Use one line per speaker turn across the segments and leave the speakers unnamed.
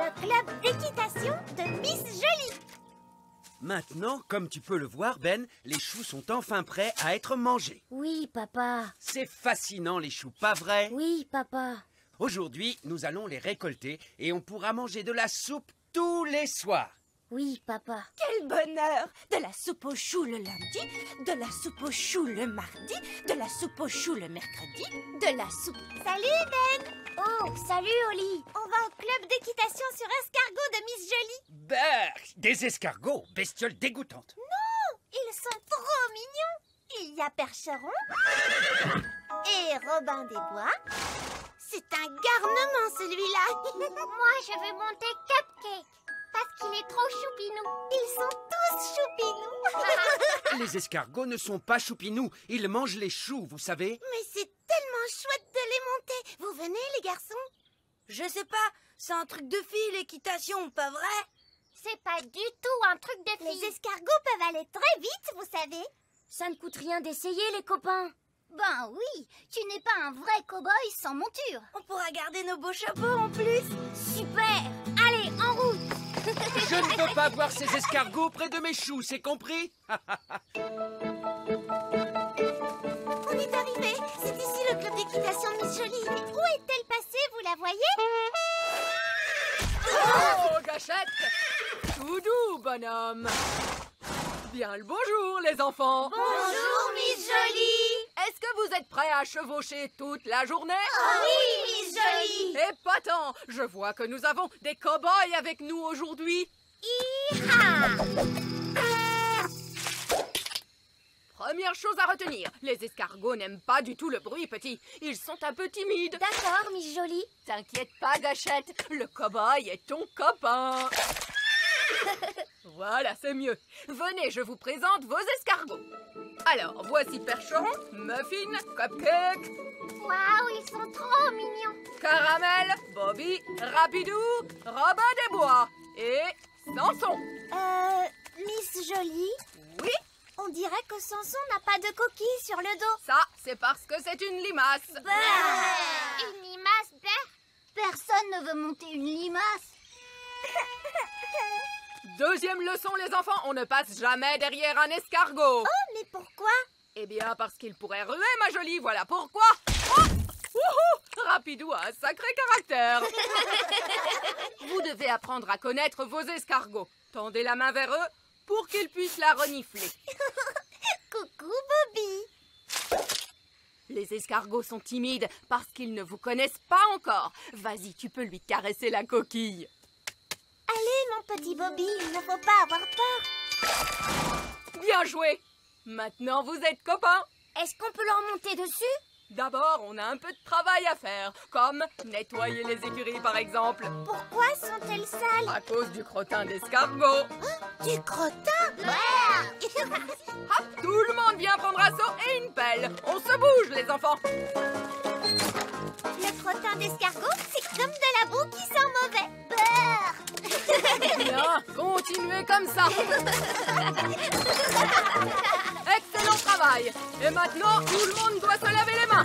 le club d'équitation de Miss Jolie.
Maintenant, comme tu peux le voir, Ben, les choux sont enfin prêts à être mangés.
Oui, papa.
C'est fascinant, les choux, pas vrai?
Oui, papa.
Aujourd'hui, nous allons les récolter et on pourra manger de la soupe tous les soirs.
Oui, papa.
Quel bonheur! De la soupe aux choux le lundi, de la soupe aux choux le mardi, de la soupe aux choux le mercredi, de la soupe...
Salut, Ben. Oh, salut, Oli. On va au club d'équitation sur escargot de Miss Jolie.
Berk, des escargots, bestioles dégoûtantes.
Non, ils sont trop mignons. Il y a Percheron et Robin des Bois. C'est un garnement, celui-là. Moi, je veux monter Cupcake parce qu'il est trop choupinou. Ils sont tous choupinous.
Les escargots ne sont pas choupinous, ils mangent les choux, vous savez.
Mais c'est tellement chouette de les monter. Vous venez, les garçons?
Je sais pas, c'est un truc de fille, l'équitation, pas vrai?
C'est pas du tout un truc de fille. Les escargots peuvent aller très vite, vous savez. Ça ne coûte rien d'essayer, les copains. Ben oui, tu n'es pas un vrai cow-boy sans monture.
On pourra garder nos beaux chapeaux en plus.
Super. Allez, en route.
Je ne veux pas voir ces escargots près de mes choux, c'est compris?
On est arrivé. C'est ici le club d'équitation Miss Jolie. Mais où est-elle passée, vous la voyez?
Oh, Gâchette! Tout doux, bonhomme! Bien le bonjour, les enfants!
Bonjour, Miss Jolie.
Est-ce que vous êtes prêts à chevaucher toute la journée?
Oh oui, Miss Jolie.
Épatant! Je vois que nous avons des cow-boys avec nous aujourd'hui.
Hi-ha.
Première chose à retenir, les escargots n'aiment pas du tout le bruit, petit. Ils sont un peu timides.
D'accord, Miss Jolie.
T'inquiète pas, Gâchette, le cow-boy est ton copain. Voilà, c'est mieux. Venez, je vous présente vos escargots. Alors, voici Percheron, Muffin, Cupcake,
Waouh, ils sont trop mignons.
Caramel, Bobby, Rapidou, Robin des Bois et Samson.
Miss Jolie,
Oui,
on dirait que Samson n'a pas de coquille sur le dos.
ça, c'est parce que c'est une limace.
Une limace, personne ne veut monter une limace.
Deuxième leçon, les enfants, on ne passe jamais derrière un escargot.
Oh, mais pourquoi?
Eh bien, parce qu'il pourrait ruer, ma jolie, voilà pourquoi. Oh, wouhou, Rapidou a un sacré caractère. Vous devez apprendre à connaître vos escargots. Tendez la main vers eux pour qu'ils puissent la renifler.
Coucou, Bobby.
Les escargots sont timides parce qu'ils ne vous connaissent pas encore. Vas-y, tu peux lui caresser la coquille.
Allez, mon petit Bobby, il ne faut pas avoir peur.
Bien joué. Maintenant, vous êtes copains.
Est-ce qu'on peut leur monter dessus?
D'abord, on a un peu de travail à faire, comme nettoyer les écuries, par exemple.
Pourquoi sont-elles sales?
À cause du crottin d'escargot.
Du crottin?
Hop, tout le monde vient prendre un seau et une pelle. On se bouge, les enfants.
Le crottin d'escargot, c'est comme de la boue qui sent mauvais. Beurre.
Bien, continuez comme ça. Excellent travail. Et maintenant, tout le monde doit se laver les mains.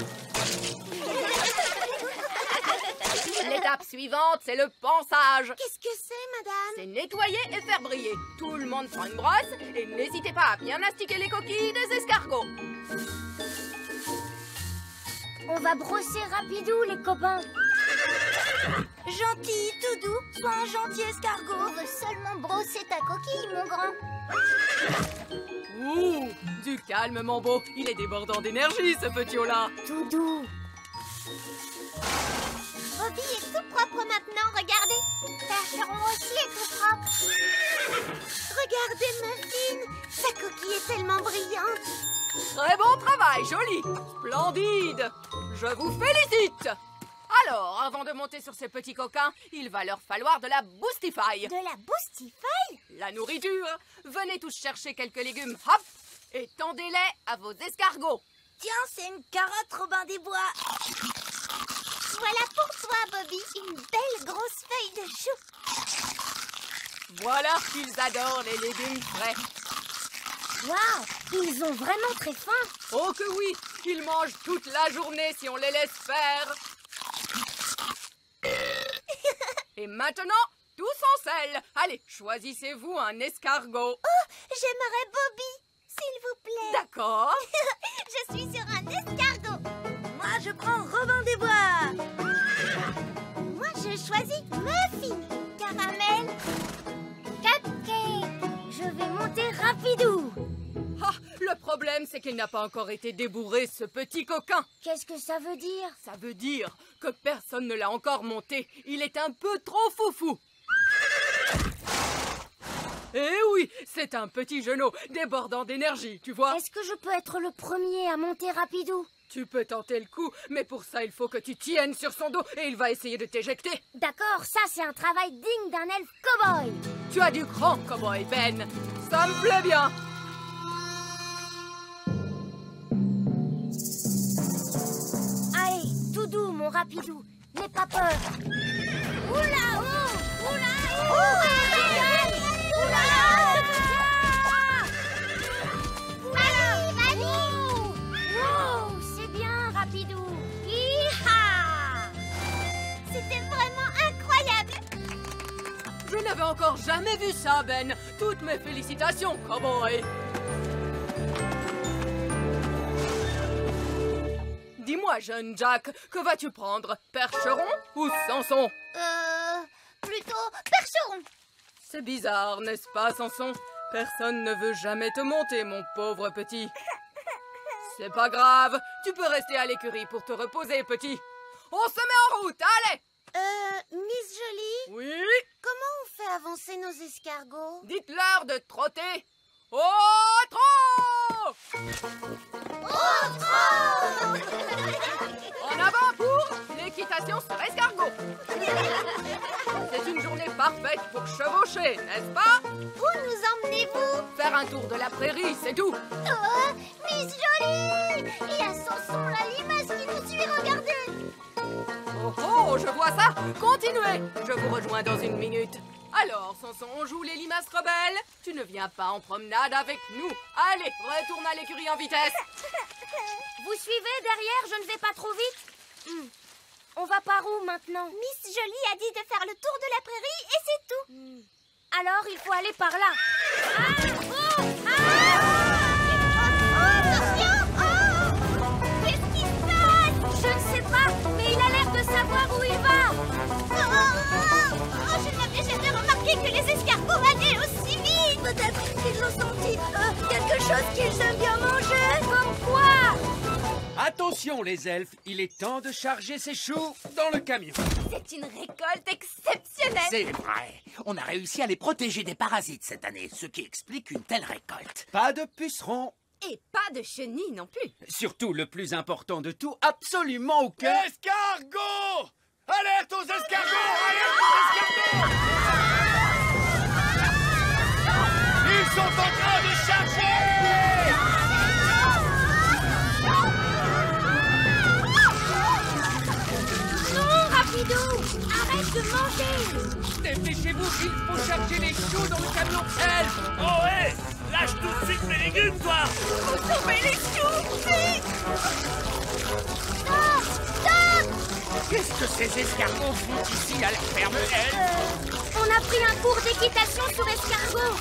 L'étape suivante, c'est le ponçage.
Qu'est-ce que c'est, madame?
C'est nettoyer et faire briller. Tout le monde prend une brosse et n'hésitez pas à bien astiquer les coquilles des escargots.
On va brosser Rapidou, les copains.
Gentil, tout doux, sois un gentil escargot.
On veut seulement brosser ta coquille, mon grand.
Ouh, du calme, mon beau. Il est débordant d'énergie, ce petit là.
Tout doux. Bobby est tout propre maintenant, regardez. Percheron aussi est tout propre. Regardez Muffin, sa coquille est tellement brillante.
Très bon travail, joli. Splendide. Je vous félicite. Alors, avant de monter sur ces petits coquins, il va leur falloir de la Boostify.
De la Boostify?
La nourriture. Venez tous chercher quelques légumes, hop, et tendez-les à vos escargots.
Tiens, c'est une carotte, Robin des Bois.
Voilà pour toi, Bobby, une belle grosse feuille de chou.
Voilà qu'ils adorent les légumes frais.
Waouh, ils ont vraiment très faim.
Oh que oui, ils mangent toute la journée si on les laisse faire. Et maintenant, tous en selle. Allez, choisissez-vous un escargot.
Oh, j'aimerais Bobby, s'il vous plaît.
D'accord.
Je suis sur un escargot.
Moi, je prends Robin des Bois.
Moi, je choisis Muffin, Caramel, Cupcake. Je vais monter Rapidou.
Ah, le problème, c'est qu'il n'a pas encore été débourré, ce petit coquin.
Qu'est-ce que ça veut dire?
Ça veut dire que personne ne l'a encore monté. Il est un peu trop foufou. Eh oui, c'est un petit genou débordant d'énergie, tu vois.
Est-ce que je peux être le premier à monter Rapidou?
Tu peux tenter le coup, mais pour ça, il faut que tu tiennes sur son dos et il va essayer de t'éjecter.
D'accord, ça c'est un travail digne d'un elfe cow-boy.
Tu as du grand cowboy, Ben. Ça me plaît bien.
Allez, tout doux, mon Rapidou. N'aie pas peur. Oula, oh, oula, oh, oula, wow, c'est bien, Rapidou. Hi-ha! C'était vraiment incroyable.
Je n'avais encore jamais vu ça, Ben. Toutes mes félicitations, cowboy. Dis-moi, jeune Jack, que vas-tu prendre? Percheron ou Samson?
Plutôt Percheron.
C'est bizarre, n'est-ce pas, Samson? Personne ne veut jamais te monter, mon pauvre petit. C'est pas grave, tu peux rester à l'écurie pour te reposer, petit. On se met en route, allez!
Miss Jolie,
Oui?
comment on fait avancer nos escargots?
Dites-leur de trotter. Au trot!
Au trot!
En avant pour l'équitation sur escargot. C'est une journée parfaite pour chevaucher, n'est-ce pas?
Où nous emmenez-vous?
Faire un tour de la prairie, c'est tout.
Oh, Miss Jolie! Il y a Samson, la limace qui nous suit, regardez!
Oh oh, je vois ça. Continuez. Je vous rejoins dans une minute. Alors, Samson, on joue les limaces rebelles? Tu ne viens pas en promenade avec nous. Allez, retourne à l'écurie en vitesse.
Vous suivez derrière, je ne vais pas trop vite? On va par où maintenant? Miss Jolie a dit de faire le tour de la prairie et c'est tout. Alors, il faut aller par là. Attention! Qu'est-ce qui se passe? Je ne sais pas, mais il a l'air de savoir où il va. Je n'avais jamais remarqué que les escargots allaient aussi vite. Peut-être qu'ils ont senti quelque chose qu'ils aiment bien manger. Comme quoi?
Attention les elfes, il est temps de charger ces choux dans le camion.
C'est une récolte exceptionnelle.
C'est vrai. On a réussi à les protéger des parasites cette année, ce qui explique une telle récolte.
Pas de pucerons.
Et pas de chenilles non plus.
Surtout le plus important de tout, absolument aucun.
Escargot! Alerte aux escargots! Alerte aux escargots! Ils sont en train de charger!
Non, Rapidou! Arrête de manger!
Dépêchez-vous, il faut charger les choux dans le camion elfe.
Oh, hé! Lâche tout de suite mes légumes, toi!
Sauvez les choux! Vite! Stop! Stop!
Qu'est-ce que ces escargots font ici à la ferme elfe?
On a pris un cours d'équitation sur escargot.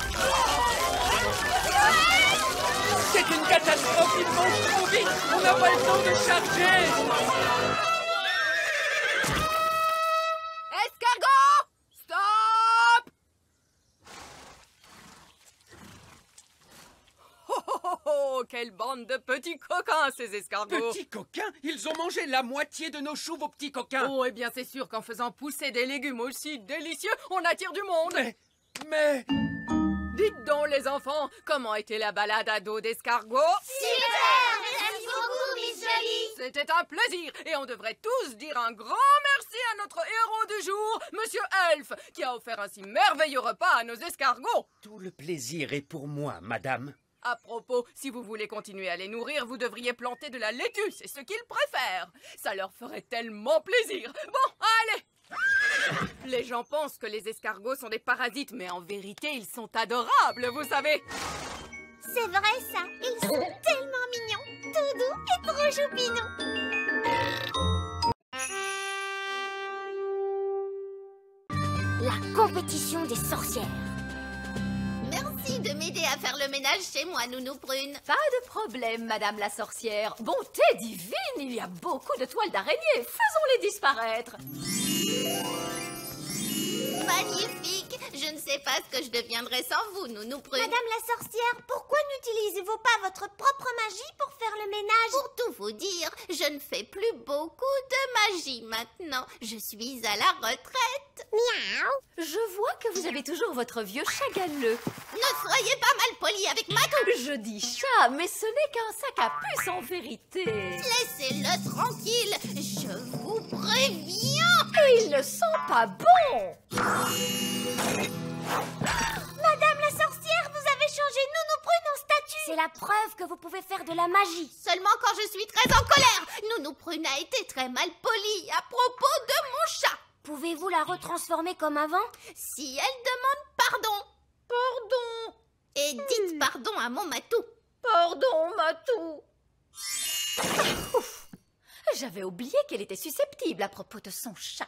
C'est une catastrophe, ils mangent trop vite. On n'a pas le temps de charger.
Escargot! Stop! Oh, oh, oh, oh, quelle bande de petits coquins, ces escargots!
Petits coquins, ils ont mangé la moitié de nos choux, vos petits coquins.
Oh, eh bien, c'est sûr qu'en faisant pousser des légumes aussi délicieux, on attire du monde!
Mais...
Dites donc, les enfants, comment était la balade à dos d'escargot?
Super! Merci beaucoup, Miss Jolie.
C'était un plaisir, et on devrait tous dire un grand merci à notre héros du jour, Monsieur Elf, qui a offert un si merveilleux repas à nos escargots.
Tout le plaisir est pour moi, madame.
À propos, si vous voulez continuer à les nourrir, vous devriez planter de la laitue, c'est ce qu'ils préfèrent. Ça leur ferait tellement plaisir. Bon, allez! Les gens pensent que les escargots sont des parasites, mais en vérité, ils sont adorables, vous savez.
C'est vrai ça, ils sont tellement mignons, tout doux et trop choupinous. la compétition des sorcières.
Merci de m'aider à faire le ménage chez moi, Nounou Prune.
Pas de problème, Madame la sorcière. Bonté divine, il y a beaucoup de toiles d'araignée. Faisons-les disparaître.
Magnifique! Je ne sais pas ce que je deviendrais sans vous, Nounou Prune.
Madame la sorcière, pourquoi n'utilisez-vous pas votre propre magie pour faire le ménage?
Pour tout vous dire, je ne fais plus beaucoup de magie maintenant. Je suis à la retraite.
Miaou.
Je vois que vous avez toujours votre vieux chat galeux.
Ne soyez pas mal poli avec Matou.
Je dis chat, mais ce n'est qu'un sac à puce en vérité.
Laissez-le tranquille, je vous préviens.
Et il ne sent pas bon.
Madame la sorcière, vous avez changé Nounou Prune en statue. C'est la preuve que vous pouvez faire de la magie.
Seulement quand je suis très en colère. Nounou Prune a été très mal polie à propos de mon chat.
Pouvez-vous la retransformer comme avant?
Si elle demande pardon.
Pardon.
Et dites pardon à mon Matou.
Pardon, Matou. Ouf. J'avais oublié qu'elle était susceptible à propos de son chat.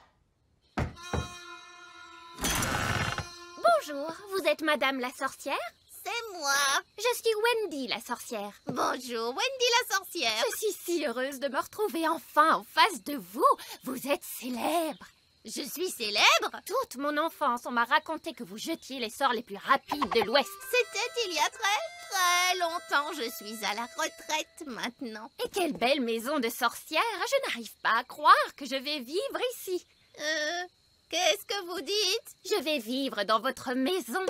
Bonjour, vous êtes Madame la sorcière?
C'est moi.
Je suis Wendy la sorcière.
Bonjour, Wendy la sorcière.
Je suis si heureuse de me retrouver enfin en face de vous. Vous êtes célèbre.
Je suis célèbre.
Toute mon enfance, on m'a raconté que vous jetiez les sorts les plus rapides de l'Ouest.
C'était il y a très longtemps. Je suis à la retraite maintenant.
Et quelle belle maison de sorcière. Je n'arrive pas à croire que je vais vivre ici.
Qu'est-ce que vous dites?
Je vais vivre dans votre maison.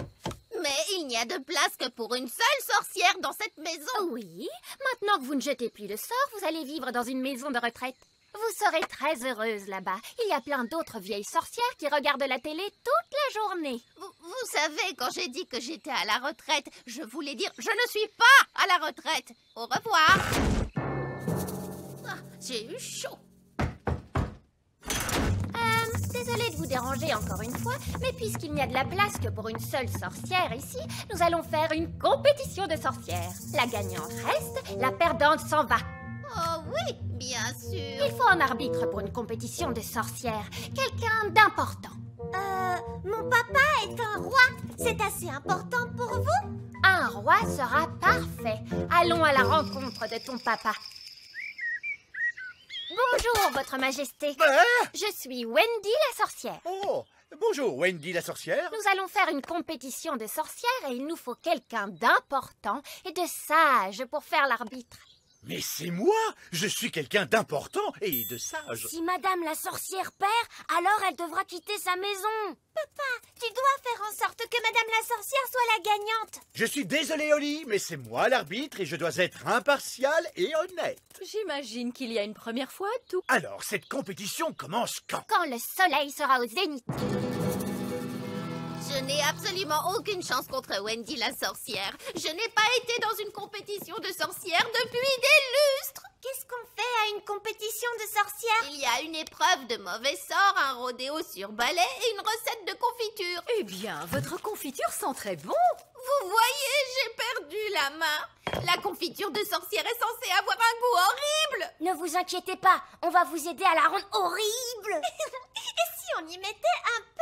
Mais il n'y a de place que pour une seule sorcière dans cette maison.
Oui, maintenant que vous ne jetez plus de sorts, vous allez vivre dans une maison de retraite. Vous serez très heureuse là-bas. Il y a plein d'autres vieilles sorcières qui regardent la télé toute la journée.
Vous savez, quand j'ai dit que j'étais à la retraite, je voulais dire je ne suis pas à la retraite. Au revoir. Ah, j'ai eu chaud.
Désolée de vous déranger encore une fois, mais puisqu'il n'y a de la place que pour une seule sorcière ici, nous allons faire une compétition de sorcières. La gagnante reste, la perdante s'en va.
Oh oui, bien sûr.
Il faut un arbitre pour une compétition de sorcières, quelqu'un d'important. Mon papa est un roi. C'est assez important pour vous? Un roi sera parfait. Allons à la rencontre de ton papa. Bonjour, Votre Majesté. Je suis Wendy la sorcière.
Oh, bonjour, Wendy la sorcière.
Nous allons faire une compétition de sorcières et il nous faut quelqu'un d'important et de sage pour faire l'arbitre.
Mais c'est moi. Je suis quelqu'un d'important et de sage.
Si Madame la sorcière perd, alors elle devra quitter sa maison. Papa, tu dois faire en sorte que Madame la sorcière soit la gagnante.
Je suis désolé, Oli, mais c'est moi l'arbitre et je dois être impartial et honnête.
J'imagine qu'il y a une première fois à tout.
Alors, cette compétition commence quand?
Quand le soleil sera au zénith.
Je n'ai absolument aucune chance contre Wendy la sorcière. Je n'ai pas été dans une compétition de sorcières depuis des lustres.
Qu'est-ce qu'on fait à une compétition de sorcières?
Il y a une épreuve de mauvais sort, un rodéo sur balai et une recette de confiture.
Eh bien, votre confiture sent très bon.
Vous voyez, j'ai perdu la main. La confiture de sorcière est censée avoir un goût horrible.
Ne vous inquiétez pas, on va vous aider à la rendre horrible. Et si on y mettait un peu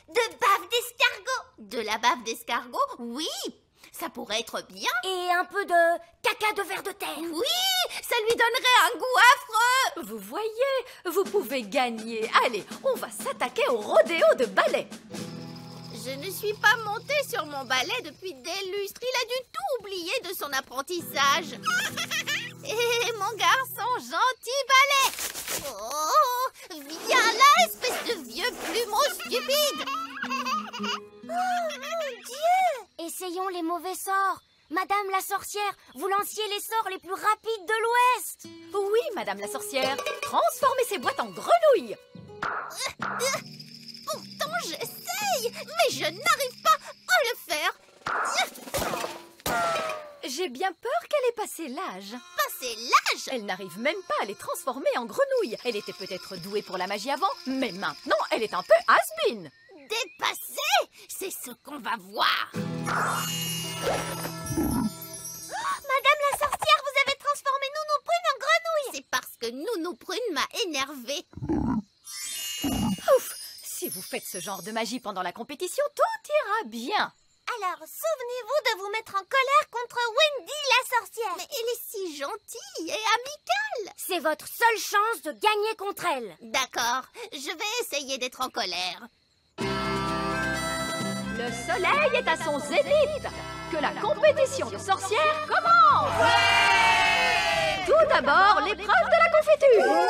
de bave d'escargot?
De la bave d'escargot? Oui, ça pourrait être bien.
Et un peu de caca de ver de terre?
Oui, ça lui donnerait un goût affreux.
Vous voyez, vous pouvez gagner. Allez, on va s'attaquer au rodéo de balai.
Je ne suis pas montée sur mon balai depuis des lustres. Il a dû tout oublier de son apprentissage. Et mon garçon gentil balai. Oh, viens là, espèce de vieux plumeau stupide.
Oh mon Dieu! Essayons les mauvais sorts. Madame la sorcière, vous lanciez les sorts les plus rapides de l'Ouest.
Oui, Madame la sorcière. Transformez ces boîtes en grenouilles.
Pourtant, j'essaye, mais je n'arrive pas à le faire.
J'ai bien peur qu'elle ait passé l'âge.
Passé l'âge?
Elle n'arrive même pas à les transformer en grenouilles. Elle était peut-être douée pour la magie avant, mais maintenant, elle est un peu has-been.
Dépassée? C'est ce qu'on va voir.
Madame la sorcière, vous avez transformé Nounou Prune en grenouille.
C'est parce que Nounou Prune m'a énervée.
Ouf! Si vous faites ce genre de magie pendant la compétition, tout ira bien.
Alors, souvenez-vous de vous mettre en colère contre Wendy la sorcière.
Mais elle est si gentille et amicale.
C'est votre seule chance de gagner contre elle.
D'accord, je vais essayer d'être en colère.
Le soleil est à son zénith. Que la compétition de sorcières commence. Tout d'abord, l'épreuve de la confiture.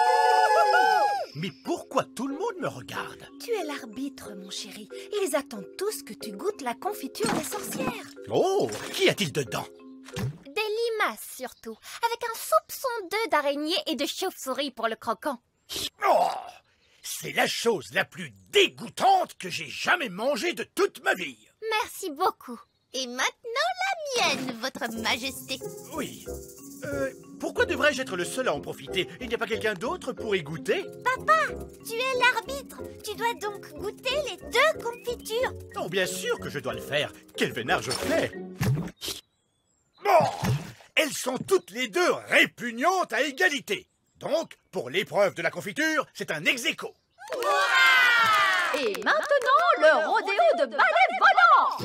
Mais pourquoi tout le monde me regarde?
Tu es l'arbitre, mon chéri. Ils attendent tous que tu goûtes la confiture des sorcières.
Oh, qu'y a-t-il dedans?
Des limaces surtout, avec un soupçon d'œufs d'araignée et de chauve-souris pour le croquant.
Oh, c'est la chose la plus dégoûtante que j'ai jamais mangée de toute ma vie.
Merci beaucoup. Et maintenant la mienne, votre majesté.
Oui. Pourquoi devrais-je être le seul à en profiter? Il n'y a pas quelqu'un d'autre pour y goûter?
Tu es l'arbitre. Tu dois donc goûter les 2 confitures.
Oh, bien sûr que je dois le faire. Quel vénard je fais! Oh, elles sont toutes les 2 répugnantes à égalité. Donc, pour l'épreuve de la confiture, c'est un ex-aequo.
Et maintenant, le rodéo de balai volant.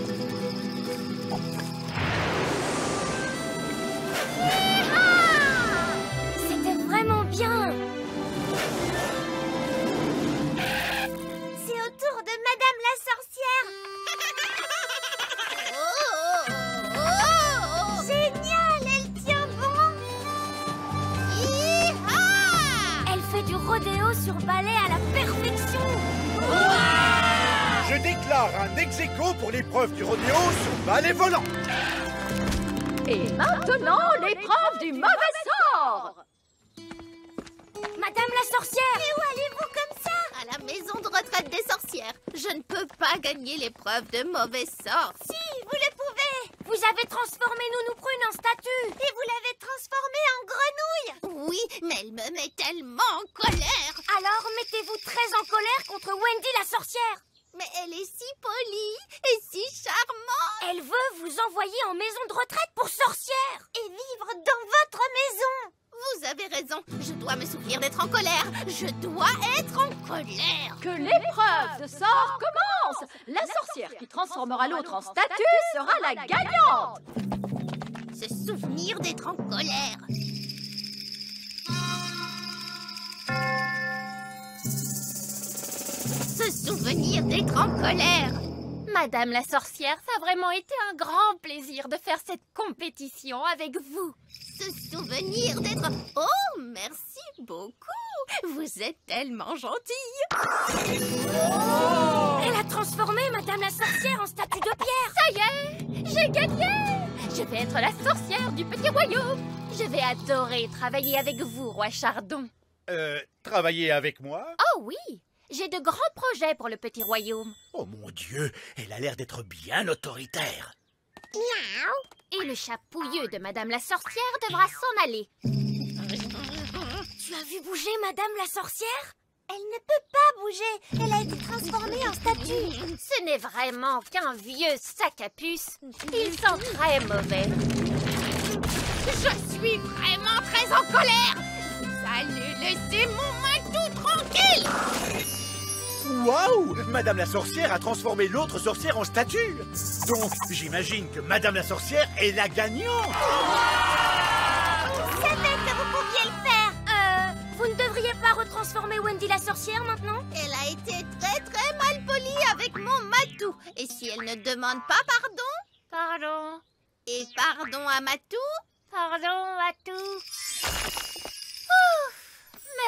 C'était vraiment bien. C'est au tour de Madame la sorcière. Génial, elle tient bon. Elle fait du rodéo sur balai à la perfection.
Je déclare un ex-aequo pour l'épreuve du rodéo sur balai volant.
Et maintenant, l'épreuve du mauvais sort.
Madame la sorcière. Et où allez-vous comme ça?
À la maison de retraite des sorcières. Je ne peux pas gagner l'épreuve de mauvais sort.
Si, vous le pouvez. Vous avez transformé Nounou Prune en statue. Et vous l'avez transformée en grenouille.
Oui, mais elle me met tellement en colère.
Alors mettez-vous très en colère contre Wendy la sorcière.
Mais elle est si polie et si charmante.
Elle veut vous envoyer en maison de retraite pour sorcière. Et vivre dans votre maison.
Vous avez raison, je dois me souvenir d'être en colère. Je dois être en colère.
Que l'épreuve de sort commence. La sorcière qui transformera l'autre en statue sera la gagnante.
Se souvenir d'être en colère. Se souvenir d'être en colère. Madame la sorcière, ça a vraiment été un grand plaisir de faire cette compétition avec vous. Se souvenir d'être... Oh, merci beaucoup. Vous êtes tellement gentille.
Elle a transformé Madame la sorcière en statue de pierre.
Ça y est, j'ai gagné. Je vais être la sorcière du petit royaume. Je vais adorer travailler avec vous, roi Chardon.
Travailler avec moi?
Oh oui, j'ai de grands projets pour le petit royaume.
Oh mon Dieu, elle a l'air d'être bien autoritaire.
Et le chat pouilleux de Madame la sorcière devra s'en aller.
Tu as vu bouger Madame la sorcière? Elle ne peut pas bouger. Elle a été transformée en statue.
Ce n'est vraiment qu'un vieux sac à puce. Il sent très mauvais. Je suis vraiment très en colère. Vous allez laisser mon Matou tranquille.
Waouh! Madame la sorcière a transformé l'autre sorcière en statue. Donc, j'imagine que Madame la sorcière est la gagnante.
Je savais que vous pouviez le faire. Vous ne devriez pas retransformer Wendy la sorcière maintenant?
Elle a été très mal polie avec mon Matou. Et si elle ne demande pas pardon? Pardon. Et pardon à Matou? Pardon, Matou.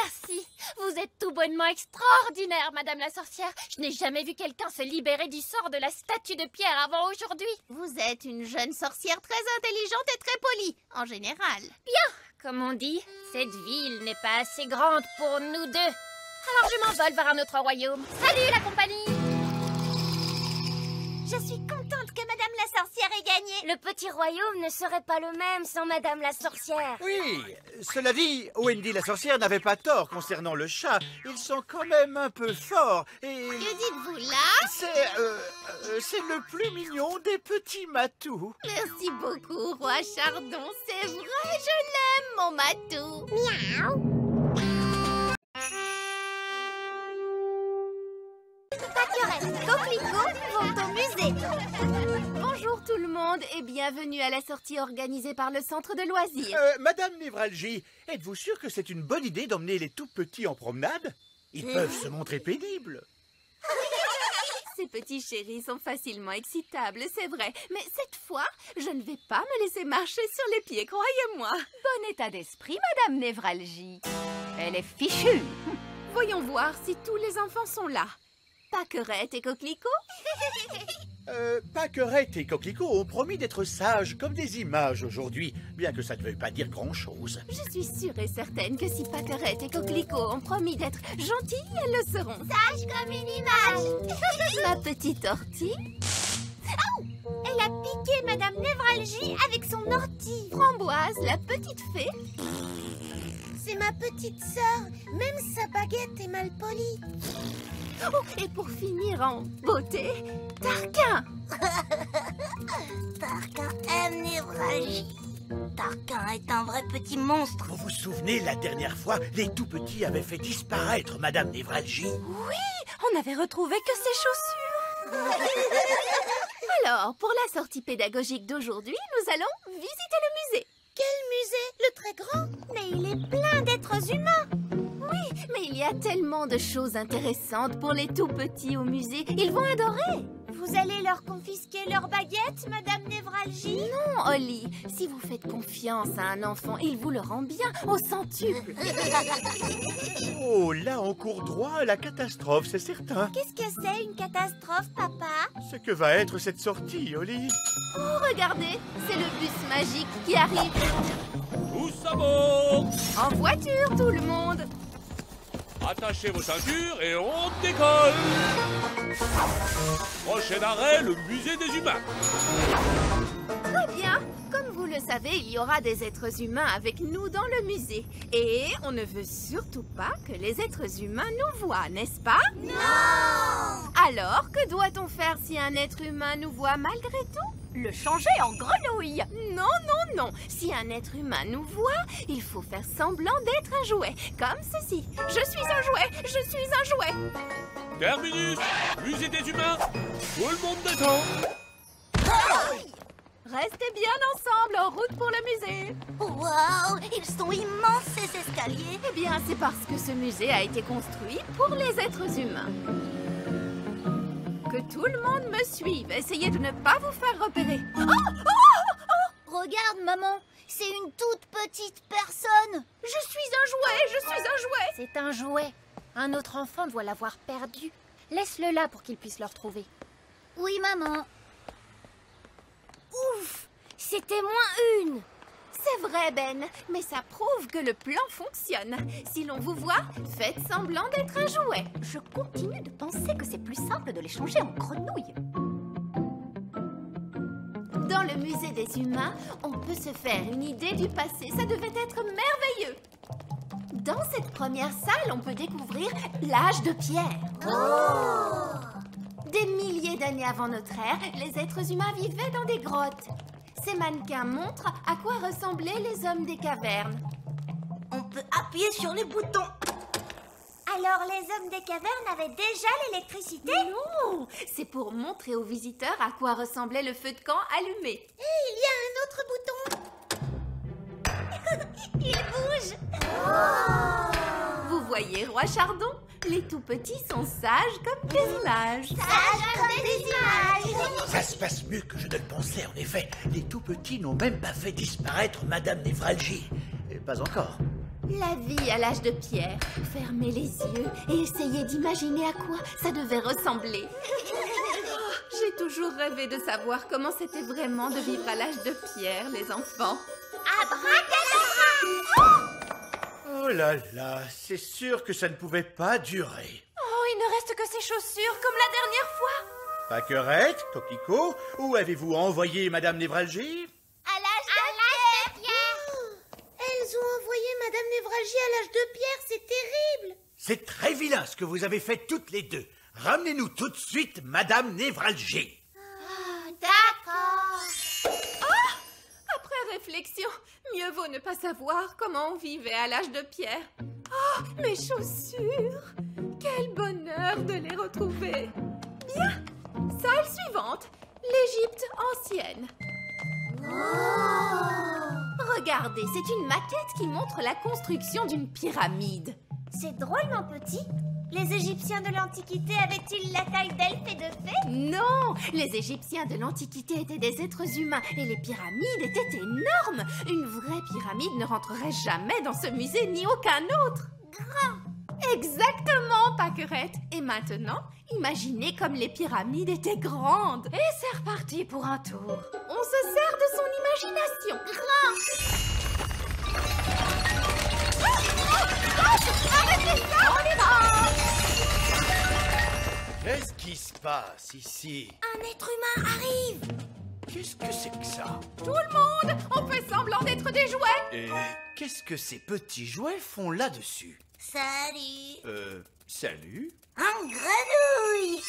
Merci. Vous êtes tout bonnement extraordinaire, Madame la sorcière. Je n'ai jamais vu quelqu'un se libérer du sort de la statue de pierre avant aujourd'hui. Vous êtes une jeune sorcière très intelligente et très polie, en général. Bien, comme on dit, cette ville n'est pas assez grande pour nous deux. Alors je m'envole vers un autre royaume. Salut la compagnie!
Je suis contente que Madame la sorcière ait gagné. Le petit royaume ne serait pas le même sans Madame la sorcière.
Oui, cela dit, Wendy la sorcière n'avait pas tort concernant le chat. Ils sont quand même un peu forts et...
Que dites-vous là?
C'est le plus mignon des petits matous.
Merci beaucoup, roi Chardon. C'est vrai, je l'aime, mon Matou. Miaou.
Pâturage
Coquelicot vont au musée. Bonjour tout le monde et bienvenue à la sortie organisée par le centre de loisirs.
Madame Névralgie, êtes-vous sûre que c'est une bonne idée d'emmener les tout-petits en promenade? Ils peuvent se montrer pénibles.
Ces petits chéris sont facilement excitables, c'est vrai. Mais cette fois, je ne vais pas me laisser marcher sur les pieds, croyez-moi.
Bon état d'esprit, Madame Névralgie. Elle est fichue.
Voyons voir si tous les enfants sont là. Pâquerette et Coquelicot?
Pâquerette et Coquelicot ont promis d'être sages comme des images aujourd'hui, bien que ça ne veuille pas dire grand-chose.
Je suis sûre et certaine que si Pâquerette et Coquelicot ont promis d'être gentilles, elles le seront.
Sage comme une image.
Ma petite ortie?
Elle a piqué Madame Névralgie avec son ortie.
Framboise, la petite fée?
C'est ma petite sœur. Même sa baguette est mal polie.
Oh, et pour finir en beauté, Tarquin!
Tarquin aime Névralgie. Tarquin est un vrai petit monstre.
Vous vous souvenez, la dernière fois, les tout-petits avaient fait disparaître Madame Névralgie?
On n'avait retrouvé que ses chaussures.
Alors, pour la sortie pédagogique d'aujourd'hui, nous allons visiter le musée.
Quel musée? Le très grand? Mais il est plein d'êtres humains.
Oui, mais il y a tellement de choses intéressantes pour les tout-petits au musée. Ils vont adorer.
Vous allez leur confisquer leurs baguettes, Madame Névralgie?
Non, Holly, si vous faites confiance à un enfant, il vous le rend bien au centuple.
Oh, là, on court droit à la catastrophe, c'est certain.
Qu'est-ce que c'est une catastrophe, papa?
Ce que va être cette sortie, Holly?
Oh, regardez, c'est le bus magique qui arrive.
Tous à bord!
En voiture, tout le monde.
Attachez vos ceintures et on décolle! Prochain arrêt, le musée des humains.
Très bien. Comme vous le savez, il y aura des êtres humains avec nous dans le musée. Et on ne veut surtout pas que les êtres humains nous voient, n'est-ce pas?
Non!
Alors, que doit-on faire si un être humain nous voit malgré tout?
Le changer en grenouille.
Non, non, non. Si un être humain nous voit, il faut faire semblant d'être un jouet. Comme ceci. Je suis un jouet. Je suis un jouet.
Terminus, musée des humains. Tout le monde détend.
Restez bien ensemble en route pour le musée.
Waouh! Ils sont immenses, ces escaliers.
Eh bien, c'est parce que ce musée a été construit pour les êtres humains. Que tout le monde me suive. Essayez de ne pas vous faire repérer.
Regarde, maman. C'est une toute petite personne.
Je suis un jouet. Je suis un jouet.
C'est un jouet. Un autre enfant doit l'avoir perdu. Laisse-le là pour qu'il puisse le retrouver.
Oui, maman. Ouf! C'était moins une.
C'est vrai, Ben, mais ça prouve que le plan fonctionne. Si l'on vous voit, faites semblant d'être un jouet.
Je continue de penser que c'est plus simple de les changer en grenouilles.
Dans le musée des humains, on peut se faire une idée du passé. Ça devait être merveilleux. Dans cette première salle, on peut découvrir l'âge de pierre. Des milliers d'années avant notre ère, les êtres humains vivaient dans des grottes. Ces mannequins montrent à quoi ressemblaient les hommes des cavernes.
On peut appuyer sur les boutons. Alors, les hommes des cavernes avaient déjà l'électricité?
Non, c'est pour montrer aux visiteurs à quoi ressemblait le feu de camp allumé.
Et il y a un autre bouton. Il bouge.
Vous voyez, Roi Chardon, les tout-petits sont sages comme des images.
Sages comme des images.
Ça se passe mieux que je ne le pensais, en effet. Les tout-petits n'ont même pas fait disparaître Madame Névralgie. Pas encore.
La vie à l'âge de pierre. Fermez les yeux et essayez d'imaginer à quoi ça devait ressembler. J'ai toujours rêvé de savoir comment c'était vraiment de vivre à l'âge de pierre, les enfants.
Oh là là, c'est sûr que ça ne pouvait pas durer.
Oh, il ne reste que ces chaussures comme la dernière fois.
Pâquerette, Coquelicot, où avez-vous envoyé Madame Névralgie?
À l'âge de pierre. Elles ont envoyé Madame Névralgie à l'âge de pierre, c'est terrible.
C'est très vilain ce que vous avez fait toutes les deux. Ramenez-nous tout de suite Madame Névralgie.
D'accord.
Après réflexion, mieux vaut ne pas savoir comment on vivait à l'âge de pierre. Oh, mes chaussures! Quel bonheur de les retrouver!
Bien. Salle suivante. L'Égypte ancienne. Regardez, c'est une maquette qui montre la construction d'une pyramide.
C'est drôlement petit. Les Égyptiens de l'Antiquité avaient-ils la taille d'elfes et de fées?
Non, les Égyptiens de l'Antiquité étaient des êtres humains et les pyramides étaient énormes. Une vraie pyramide ne rentrerait jamais dans ce musée ni aucun autre.
Grand.
Exactement, Pâquerette. Et maintenant, imaginez comme les pyramides étaient grandes.
Et c'est reparti pour un tour.
On se sert de son imagination. Grand. Arrêtez ça, on y va.
Qu'est-ce qui se passe ici?
Un être humain arrive.
Qu'est-ce que c'est que ça?
Tout le monde, on fait semblant d'être des jouets.
Et qu'est-ce que ces petits jouets font là-dessus?
Salut.
Salut?
Un grenouille.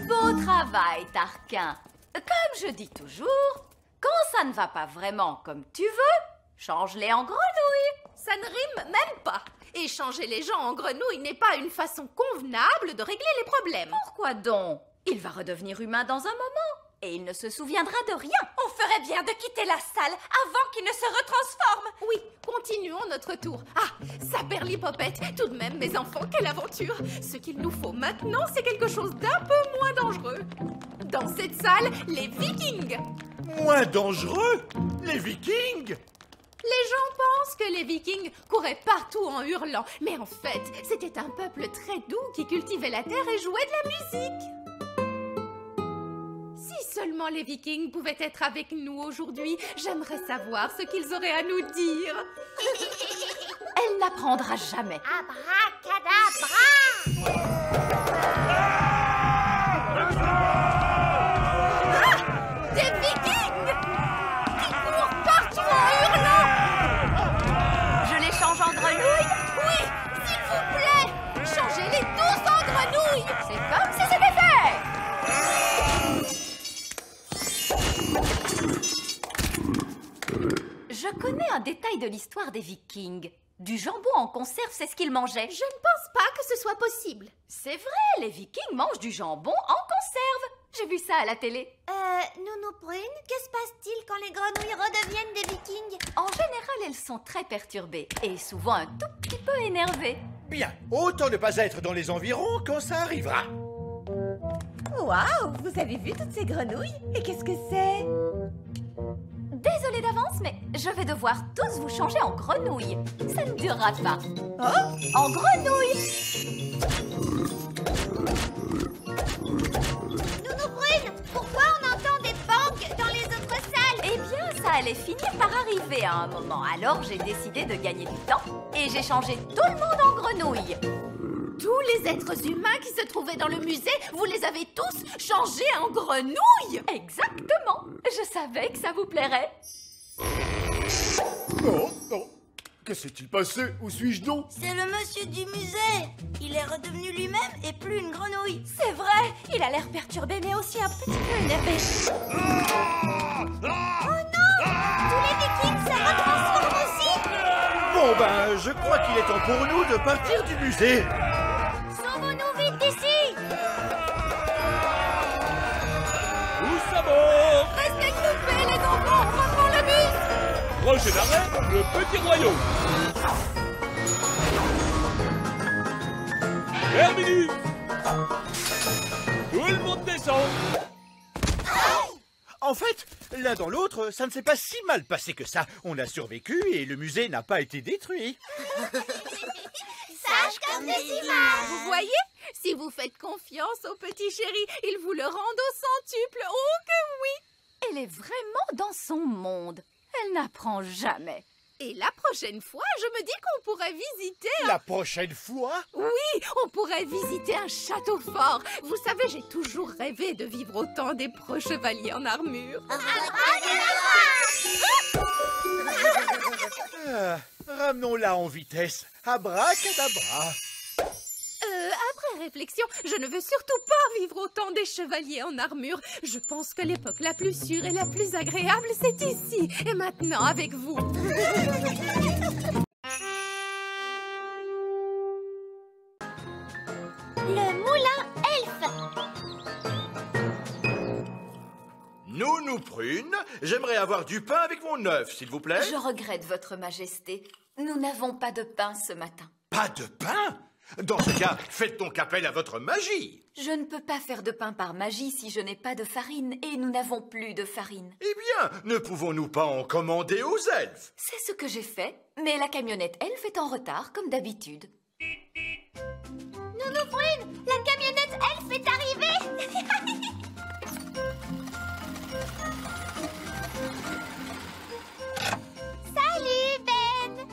Beau travail, Tarquin. Comme je dis toujours, quand ça ne va pas vraiment comme tu veux, change-les en grenouilles.
Ça ne rime même pas. Et changer les gens en grenouilles n'est pas une façon convenable de régler les problèmes.
Pourquoi donc? Il va redevenir humain dans un moment. Et il ne se souviendra de rien. On ferait bien de quitter la salle avant qu'il ne se retransforme.
Oui, continuons notre tour. Ah, Saperlipopette, tout de même, mes enfants, quelle aventure! Ce qu'il nous faut maintenant, c'est quelque chose d'un peu moins dangereux. Dans cette salle, les Vikings.
Moins dangereux? Les Vikings?
Les gens pensent que les Vikings couraient partout en hurlant, mais en fait, c'était un peuple très doux qui cultivait la terre et jouait de la musique. Si seulement les Vikings pouvaient être avec nous aujourd'hui, j'aimerais savoir ce qu'ils auraient à nous dire.
Elle n'apprendra jamais.
Abracadabra.
Des Vikings qui courent partout en hurlant.
Je les change en grenouilles?
Oui, s'il vous plaît, changez-les tous en grenouilles.
C'est comme si c'était fait. Je connais un détail de l'histoire des Vikings. Du jambon en conserve, c'est ce qu'ils mangeaient.
Je ne pense pas que ce soit possible.
C'est vrai, les Vikings mangent du jambon en conserve. J'ai vu ça à la télé.
Nounou Prune, que se passe-t-il quand les grenouilles redeviennent des Vikings?
En général, elles sont très perturbées et souvent un tout petit peu énervées.
Bien, autant ne pas être dans les environs quand ça arrivera.
Waouh, vous avez vu toutes ces grenouilles? Et qu'est-ce que c'est? Désolée d'avance, mais je vais devoir tous vous changer en grenouilles. Ça ne durera pas. Oh, en grenouilles!
Nounou Prune, pourquoi on entend des bangs dans les autres salles?
Eh bien, ça allait finir par arriver à un moment. Alors, j'ai décidé de gagner du temps et j'ai changé tout le monde en grenouilles.
Tous les êtres humains qui se trouvaient dans le musée, vous les avez tous changés en grenouilles.
Exactement. Je savais que ça vous plairait.
Oh, oh. Que s'est-il passé? Où suis-je donc?
C'est le monsieur du musée. Il est redevenu lui-même et plus une grenouille.
C'est vrai. Il a l'air perturbé, mais aussi un petit peu énervé.
Oh non! Tous les Vikings se retransforment aussi.
Bon ben, je crois qu'il est temps pour nous de partir du musée.
Sauvons-nous vite d'ici.
Tous à bord!
Restez groupés, les enfants, on reprend le bus.
Prochain arrêt, le petit royaume. Terminus! Tout le monde descend.
En fait, l'un dans l'autre, ça ne s'est pas si mal passé que ça. On a survécu et le musée n'a pas été détruit.
Sage comme des images.
Vous voyez? Si vous faites confiance au petit chéri, il vous le rend au centuple. Oh que oui!
Elle est vraiment dans son monde. Elle n'apprend jamais.
Et la prochaine fois, je me dis qu'on pourrait visiter
La prochaine fois?
Oui, on pourrait visiter un château fort. Vous savez, j'ai toujours rêvé de vivre au temps des preux chevaliers en armure.
Ramenons-la en vitesse. Abracadabra.
Après réflexion, je ne veux surtout pas vivre au temps des chevaliers en armure. Je pense que l'époque la plus sûre et la plus agréable, c'est ici. Et maintenant, avec vous.
Le moulin
Nounou Prune, j'aimerais avoir du pain avec mon œuf, s'il vous plaît.
Je regrette, Votre Majesté. Nous n'avons pas de pain ce matin.
Pas de pain? Dans ce cas, faites donc appel à votre magie.
Je ne peux pas faire de pain par magie si je n'ai pas de farine, et nous n'avons plus de farine.
Eh bien, ne pouvons-nous pas en commander aux elfes?
C'est ce que j'ai fait, mais la camionnette elfe est en retard, comme d'habitude.
Nounou Prune, la camionnette elfe est arrivée. Salut, Ben.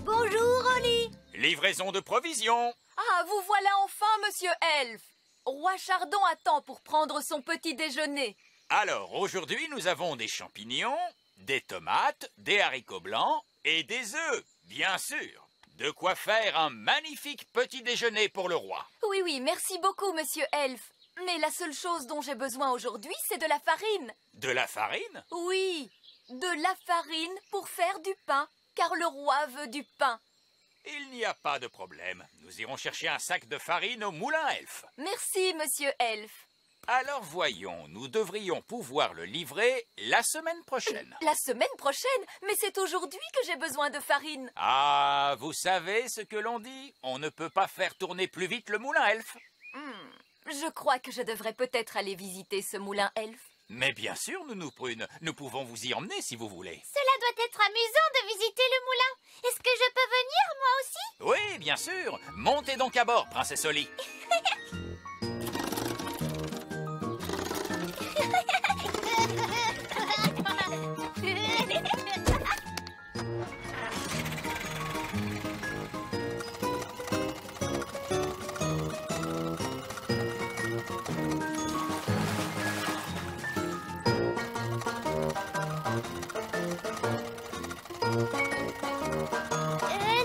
Bonjour, Oli.
Livraison de provisions.
Ah, vous voilà enfin, monsieur Elfe. Roi Chardon attend pour prendre son petit déjeuner.
Alors, aujourd'hui, nous avons des champignons, des tomates, des haricots blancs et des œufs, bien sûr. De quoi faire un magnifique petit déjeuner pour le roi.
Oui, oui, merci beaucoup, monsieur Elfe. Mais la seule chose dont j'ai besoin aujourd'hui, c'est de la farine.
De la farine?
Oui, de la farine pour faire du pain, car le roi veut du pain.
Il n'y a pas de problème. Nous irons chercher un sac de farine au moulin elfe.
Merci, monsieur Elfe.
Alors voyons, nous devrions pouvoir le livrer la semaine prochaine.
La semaine prochaine? Mais c'est aujourd'hui que j'ai besoin de farine.
Ah, vous savez ce que l'on dit? On ne peut pas faire tourner plus vite le moulin elfe.
Je crois que je devrais peut-être aller visiter ce moulin elfe.
Mais bien sûr, Nounou Prune, nous pouvons vous y emmener si vous voulez.
Cela doit être amusant de visiter le moulin. Est-ce que je peux venir, moi aussi?
Oui, bien sûr. Montez donc à bord, princesse Oli.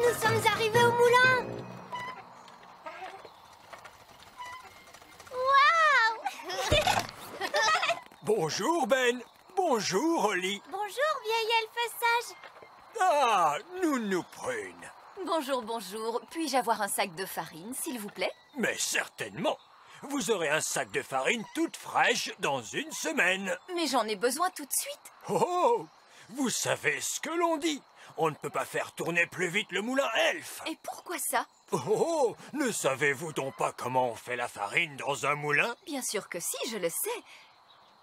Nous sommes arrivés au moulin. Waouh!
Bonjour, Ben. Bonjour, Oli.
Bonjour, vieil elfe sage.
Ah, Nounou Prune.
Bonjour, bonjour. Puis-je avoir un sac de farine, s'il vous plaît?
Mais certainement. Vous aurez un sac de farine toute fraîche dans une semaine.
Mais j'en ai besoin tout de suite.
Oh, vous savez ce que l'on dit. On ne peut pas faire tourner plus vite le moulin elfe.
Et pourquoi ça?
Oh, ne savez-vous donc pas comment on fait la farine dans un moulin?
Bien sûr que si, je le sais.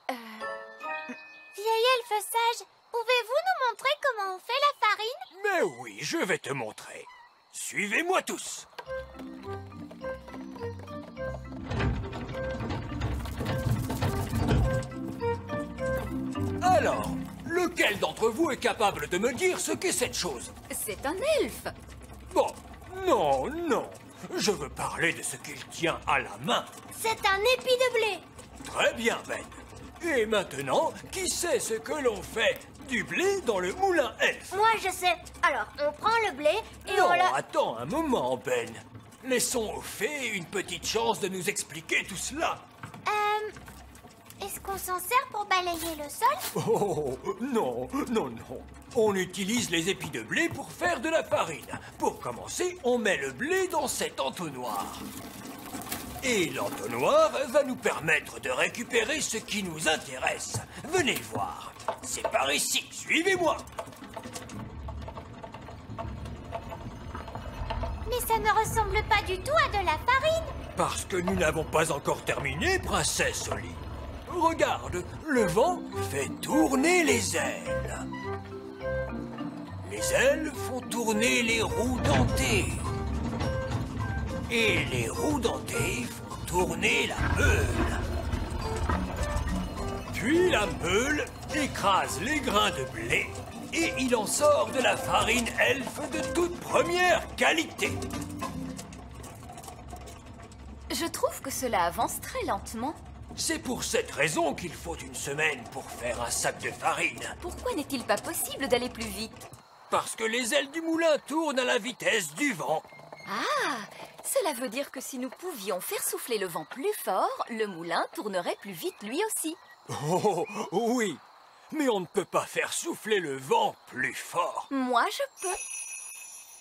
Vieil elfe sage, pouvez-vous nous montrer comment on fait la farine?
Mais oui, je vais te montrer. Suivez-moi tous. Alors, lequel d'entre vous est capable de me dire ce qu'est cette chose?
C'est un elfe.
Bon, non, non. Je veux parler de ce qu'il tient à la main.
C'est un épi de blé.
Très bien, Ben. Et maintenant, qui sait ce que l'on fait du blé dans le moulin elfe?
Moi, je sais. Alors, on prend le blé et
non,
on le...
attends un moment, Ben. Laissons aux fées une petite chance de nous expliquer tout cela.
Est-ce qu'on s'en sert pour balayer le sol?
Oh, non, non, non. On utilise les épis de blé pour faire de la farine. Pour commencer, on met le blé dans cet entonnoir. Et l'entonnoir va nous permettre de récupérer ce qui nous intéresse. Venez voir. C'est par ici. Suivez-moi.
Mais ça ne ressemble pas du tout à de la farine.
Parce que nous n'avons pas encore terminé, princesse Oli. Regarde, le vent fait tourner les ailes. Les ailes font tourner les roues dentées. Et les roues dentées font tourner la meule. Puis la meule écrase les grains de blé et il en sort de la farine elfe de toute première qualité.
Je trouve que cela avance très lentement.
C'est pour cette raison qu'il faut une semaine pour faire un sac de farine.
Pourquoi n'est-il pas possible d'aller plus vite?
Parce que les ailes du moulin tournent à la vitesse du vent.
Ah, cela veut dire que si nous pouvions faire souffler le vent plus fort, le moulin tournerait plus vite lui aussi.
Oh, oui, mais on ne peut pas faire souffler le vent plus fort.
Moi, je peux.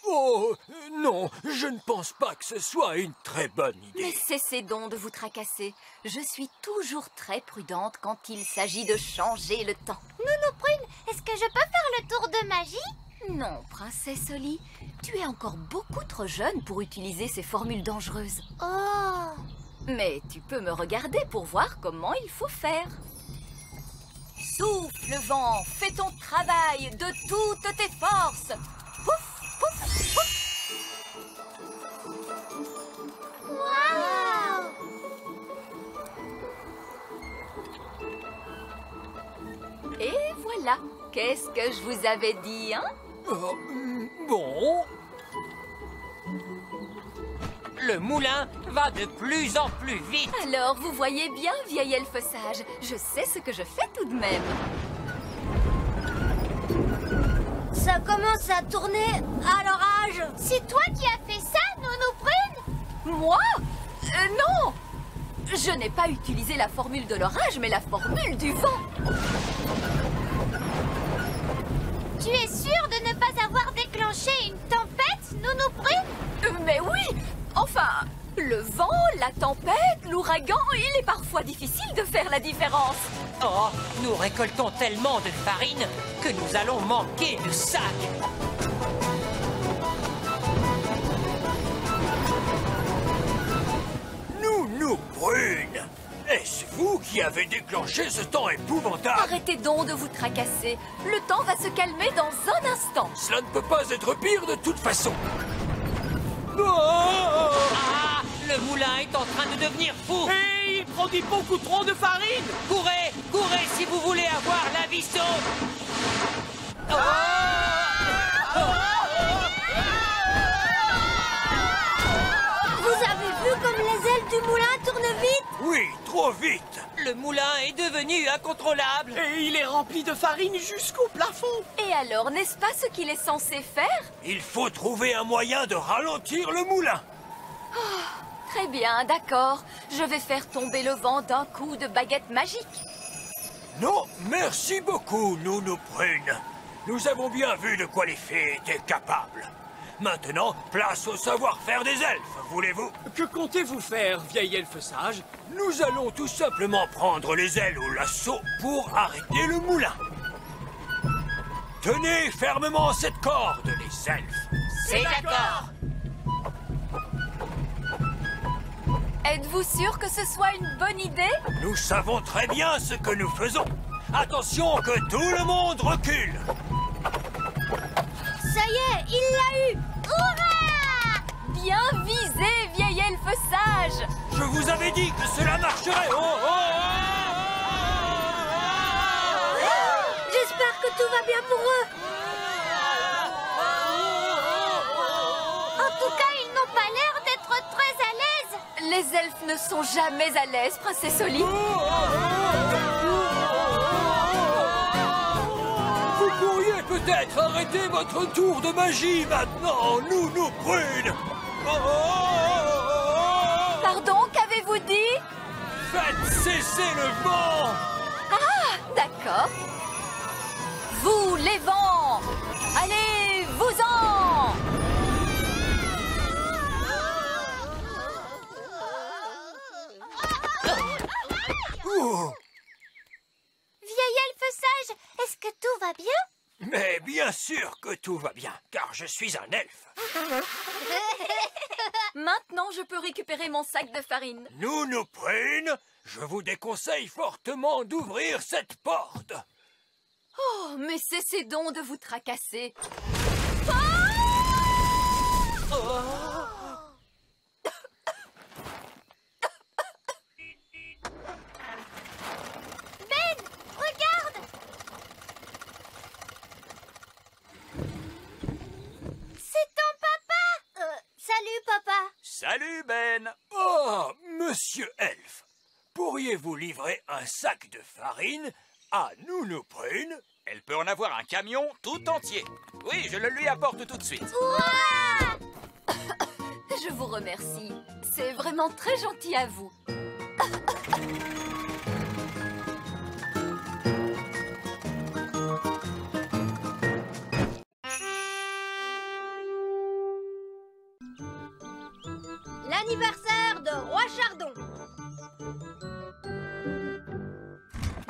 Oh, non, je ne pense pas que ce soit une très bonne idée.
Mais cessez donc de vous tracasser. Je suis toujours très prudente quand il s'agit de changer le temps.
Nounou Prune, est-ce que je peux faire le tour de magie?
Non, princesse Oli, tu es encore beaucoup trop jeune pour utiliser ces formules dangereuses.
Oh!
Mais tu peux me regarder pour voir comment il faut faire. Souffle, vent, fais ton travail de toutes tes forces. Pouf, pouf, pouf.
Waouh!
Et voilà. Qu'est-ce que je vous avais dit, hein?
Bon.
Le moulin va de plus en plus vite.
Alors, vous voyez bien, vieil elfe sage, je sais ce que je fais tout de même.
Ça commence à tourner à l'orage.
C'est toi qui as fait ça, Nounou Prune?
Moi? Non! Je n'ai pas utilisé la formule de l'orage, mais la formule du vent.
Tu es sûre de ne pas avoir déclenché une tempête, Nounou Prune?
Mais oui! Enfin, le vent, la tempête, l'ouragan, il est parfois difficile de faire la différence.
Oh, nous récoltons tellement de farine que nous allons manquer de sacs.
Nounou Prune, est-ce vous qui avez déclenché ce temps épouvantable?
Arrêtez donc de vous tracasser. Le temps va se calmer dans un instant.
Cela ne peut pas être pire de toute façon.
Ah, le moulin est en train de devenir fou.
Et il produit beaucoup trop de farine.
Courez, courez si vous voulez avoir la vie sauve.
Vous avez vu comme les ailes du moulin tournent vite?
Oui, trop vite.
Le moulin est devenu incontrôlable.
Et il est rempli de farine jusqu'au plafond.
Et alors, n'est-ce pas ce qu'il est censé faire?
Il faut trouver un moyen de ralentir le moulin.
Très bien, d'accord. Je vais faire tomber le vent d'un coup de baguette magique.
Non, merci beaucoup, Nounou Prune. Nous avons bien vu de quoi les fées étaient capables. Maintenant, place au savoir-faire des elfes, voulez-vous?
Que comptez-vous faire, vieil elfe sage?
Nous allons tout simplement prendre les ailes au lasso pour arrêter le moulin. Tenez fermement cette corde, les elfes.
C'est d'accord.
Êtes-vous sûr que ce soit une bonne idée?
Nous savons très bien ce que nous faisons. Attention que tout le monde recule.
Ça y est, il l'a eu.
Hurrah!
Bien visé, vieil elfe sage.
Je vous avais dit que cela marcherait.
J'espère que tout va bien pour eux.
En tout cas, ils n'ont pas l'air d'être très à l'aise.
Les elfes ne sont jamais à l'aise, princesse Oli.
Vous pourriez peut-être arrêter votre tour de magie maintenant, Nounou Prune.
Pardon, qu'avez-vous dit?
Faites cesser le vent.
Ah, d'accord. Vous, les vents, allez, vous-en!
Vieil elfe sage, est-ce que tout va bien?
Mais bien sûr que tout va bien, car je suis un elfe.
Maintenant, je peux récupérer mon sac de farine.
Nounou Prune, je vous déconseille fortement d'ouvrir cette porte.
Oh, mais cessez donc de vous tracasser.
Ben, regarde! C'est ton papa!
Salut, papa.
Salut, Ben.
Oh, monsieur elfe, pourriez-vous livrer un sac de farine à Nounou Prune?
Elle peut en avoir un camion tout entier. Oui, je le lui apporte tout de suite.
Je vous remercie. C'est vraiment très gentil à vous.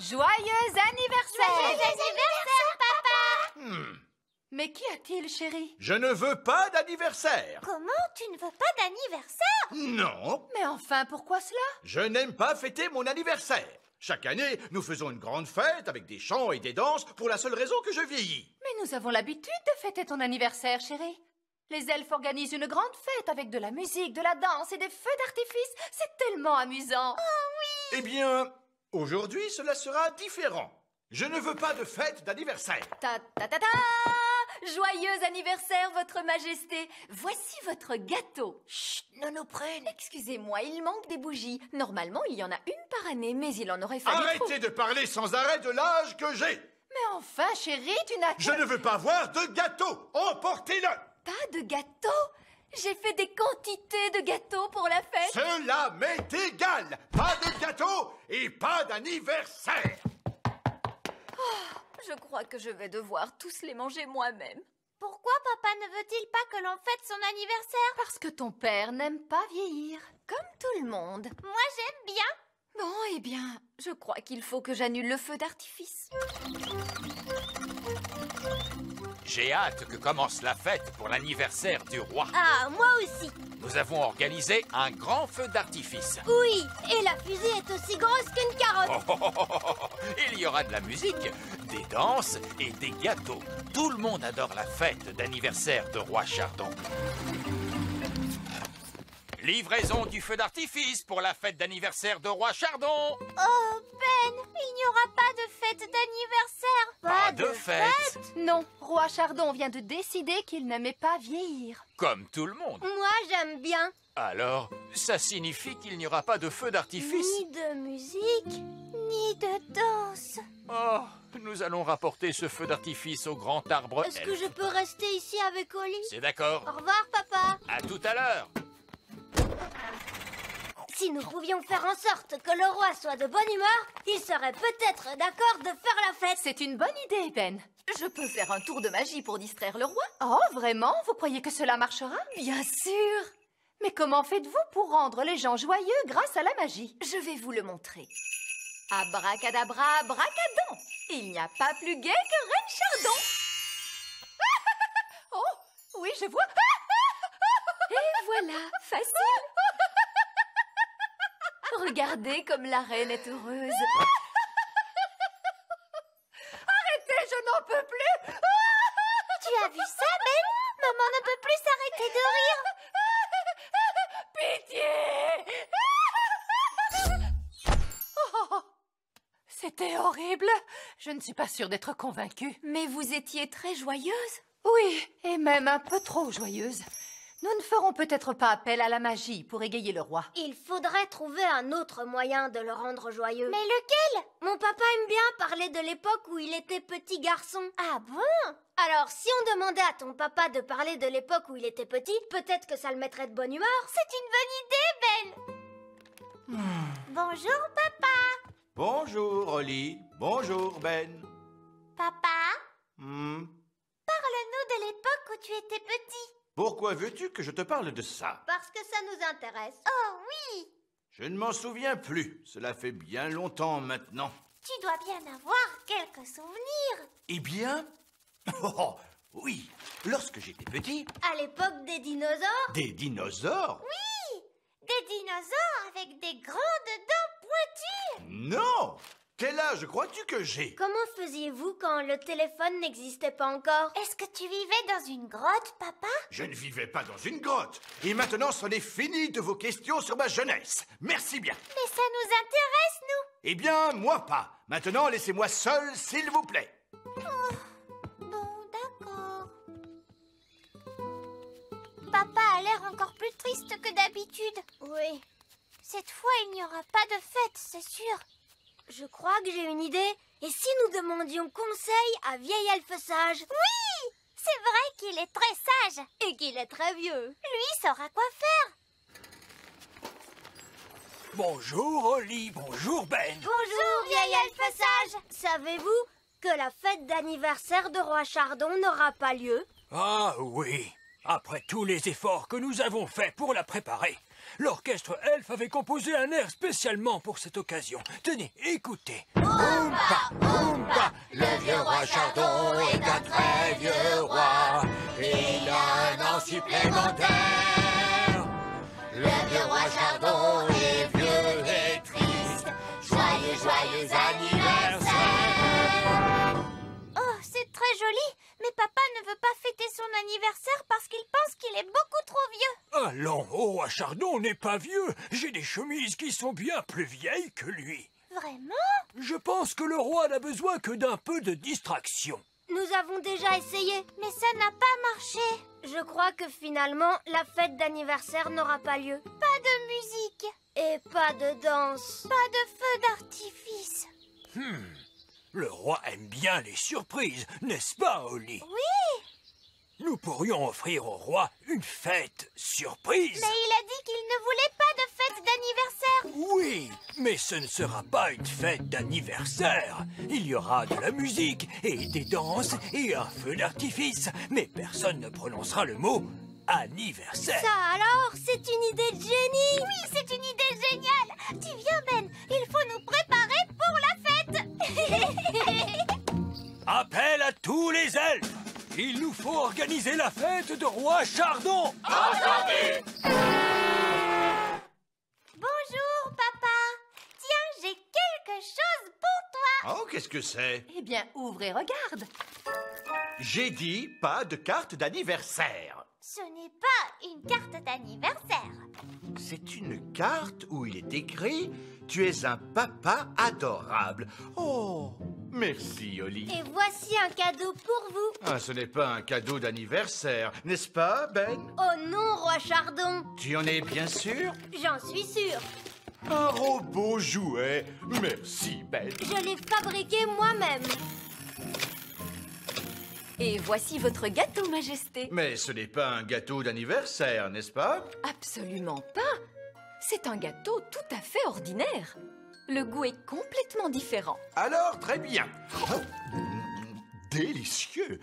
Joyeux anniversaire!
Joyeux anniversaire, papa!
Mais qu'y a-t-il, chérie?
Je ne veux pas d'anniversaire.
Comment tu ne veux pas d'anniversaire?
Non,
Mais enfin, pourquoi cela?
je n'aime pas fêter mon anniversaire. Chaque année, nous faisons une grande fête avec des chants et des danses pour la seule raison que je vieillis.
Mais nous avons l'habitude de fêter ton anniversaire, chérie. Les elfes organisent une grande fête avec de la musique, de la danse et des feux d'artifice. C'est tellement amusant.
Eh bien, aujourd'hui, cela sera différent. Je ne veux pas de fête d'anniversaire.
Ta ta ta ta! Joyeux anniversaire, votre majesté. Voici votre gâteau. Chut, non nous prenne. Excusez-moi, il manque des bougies. Normalement, il y en a une par année, mais il en aurait fallu
Arrêtez de parler sans arrêt de l'âge que j'ai.
Mais enfin, chérie, tu n'as
Je ne veux pas voir de gâteau. Emportez-le.
pas de gâteau. J'ai fait des quantités de gâteaux pour la fête.
Cela m'est égal. Pas de gâteau et pas d'anniversaire.
Je crois que je vais devoir tous les manger moi-même.
Pourquoi papa ne veut-il pas que l'on fête son anniversaire?
Parce que ton père n'aime pas vieillir, comme tout le monde.
Moi, j'aime bien.
Bon, eh bien, je crois qu'il faut que j'annule le feu d'artifice.
J'ai hâte que commence la fête pour l'anniversaire du roi.
Ah, moi aussi.
Nous avons organisé un grand feu d'artifice.
Oui, et la fusée est aussi grosse qu'une carotte.
Il y aura de la musique, des danses et des gâteaux. Tout le monde adore la fête d'anniversaire de Roi Chardon. Livraison du feu d'artifice pour la fête d'anniversaire de Roi Chardon.
Oh, Ben, il n'y aura pas de fête d'anniversaire.
Pas de fête.
Non, Roi Chardon vient de décider qu'il n'aimait pas vieillir.
Comme tout le monde.
Moi, j'aime bien.
Alors, ça signifie qu'il n'y aura pas de feu d'artifice?
Ni de musique, ni de danse.
Oh, nous allons rapporter ce feu d'artifice au grand arbre.
Est-ce que je peux rester ici avec Oli?
C'est d'accord.
Au revoir, papa.
À tout à l'heure.
Si nous pouvions faire en sorte que le roi soit de bonne humeur, il serait peut-être d'accord de faire la fête.
C'est une bonne idée, Ben. Je peux faire un tour de magie pour distraire le roi. Oh, vraiment? Vous croyez que cela marchera? Bien sûr. Mais comment faites-vous pour rendre les gens joyeux grâce à la magie? Je vais vous le montrer. Abracadabra, bracadon. Il n'y a pas plus gai que Reine Chardon. Oh, oui, je vois. Et voilà, facile. Regardez comme la reine est heureuse. Arrêtez, je n'en peux plus.
Tu as vu ça, Ben? Maman ne peut plus s'arrêter de rire.
Pitié. Oh, c'était horrible. Je ne suis pas sûre d'être convaincue. Mais vous étiez très joyeuse? Oui, et même un peu trop joyeuse. Nous ne ferons peut-être pas appel à la magie pour égayer le roi.
Il faudrait trouver un autre moyen de le rendre joyeux.
Mais lequel?
Mon papa aime bien parler de l'époque où il était petit garçon.
Ah bon?
Alors, si on demandait à ton papa de parler de l'époque où il était petit, peut-être que ça le mettrait de bonne humeur.
C'est une bonne idée, Ben. Bonjour, papa.
Bonjour, Oli. Bonjour, Ben.
Papa,
Hmm.
parle-nous de l'époque où tu étais petit.
Pourquoi veux-tu que je te parle de ça?
Parce que ça nous intéresse.
Oh oui,
Je ne m'en souviens plus. Cela fait bien longtemps maintenant.
tu dois bien avoir quelques souvenirs.
Eh bien... Oh, oui. Lorsque j'étais petit,
À l'époque des dinosaures,
des dinosaures?
Oui, des dinosaures avec des grandes dents pointues.
Non! Quel âge crois-tu que j'ai?
comment faisiez-vous quand le téléphone n'existait pas encore?
Est-ce que tu vivais dans une grotte, papa?
Je ne vivais pas dans une grotte. Et maintenant, c'en est fini de vos questions sur ma jeunesse. Merci bien.
Mais ça nous intéresse, nous.
Eh bien, moi pas. Maintenant, laissez-moi seul, s'il vous plaît.
Bon, d'accord. Papa a l'air encore plus triste que d'habitude.
Oui,
Cette fois, il n'y aura pas de fête, c'est sûr.
je crois que j'ai une idée. Et si nous demandions conseil à vieil elfe sage?
Oui, c'est vrai qu'il est très sage.
Et qu'il est très vieux.
Lui saura quoi faire.
Bonjour, Oli. Bonjour, Ben.
Bonjour, vieil elfe sage. Savez-vous que la fête d'anniversaire de Roi Chardon n'aura pas lieu?
Ah oui. Après tous les efforts que nous avons faits pour la préparer, L'orchestre Elf avait composé un air spécialement pour cette occasion. Tenez, écoutez.
Oompa, Oompa, le vieux roi Chardon est un très vieux roi. Il a un an supplémentaire. Le vieux roi Chardon est vieux et triste. Joyeux, joyeux anniversaire.
Oh, c'est très joli, mais papa ne veut pas fêter son anniversaire parce qu'il pense qu'il est beaucoup trop vieux.
Allons, oh, roi Chardon n'est pas vieux. J'ai des chemises qui sont bien plus vieilles que lui.
Vraiment?
Je pense que le roi n'a besoin que d'un peu de distraction.
Nous avons déjà essayé.
Mais ça n'a pas marché.
Je crois que finalement, la fête d'anniversaire n'aura pas lieu.
Pas de musique.
Et pas de danse.
Pas de feu d'artifice.
Le roi aime bien les surprises, n'est-ce pas, Holly?
Oui.
Nous pourrions offrir au roi une fête surprise.
Mais il a dit qu'il ne voulait pas de fête d'anniversaire.
Oui, mais ce ne sera pas une fête d'anniversaire. Il y aura de la musique et des danses et un feu d'artifice. Mais personne ne prononcera le mot anniversaire.
Ça alors, c'est une idée de génie.
Oui, c'est une idée géniale. Tu viens, Ben, il faut nous préparer pour la fête.
Appel à tous les elfes. Il nous faut organiser la fête de roi Chardon.
Entendu.
Bonjour, papa. Tiens, j'ai quelque chose pour toi.
Oh, qu'est-ce que c'est?
Eh bien, ouvre et regarde.
J'ai dit pas de carte d'anniversaire.
Ce n'est pas une carte d'anniversaire.
C'est une carte où il est écrit « Tu es un papa adorable ». Oh, merci, Holly.
Et voici un cadeau pour vous.
Ah, ce n'est pas un cadeau d'anniversaire, n'est-ce pas, Ben?
Oh non, roi Chardon.
Tu en es bien sûr?
J'en suis sûre.
Un robot jouet. Merci, Ben.
Je l'ai fabriqué moi-même.
Et voici votre gâteau, Majesté.
Mais ce n'est pas un gâteau d'anniversaire, n'est-ce pas?
Absolument pas. C'est un gâteau tout à fait ordinaire. Le goût est complètement différent.
Alors, très bien. Oh, délicieux.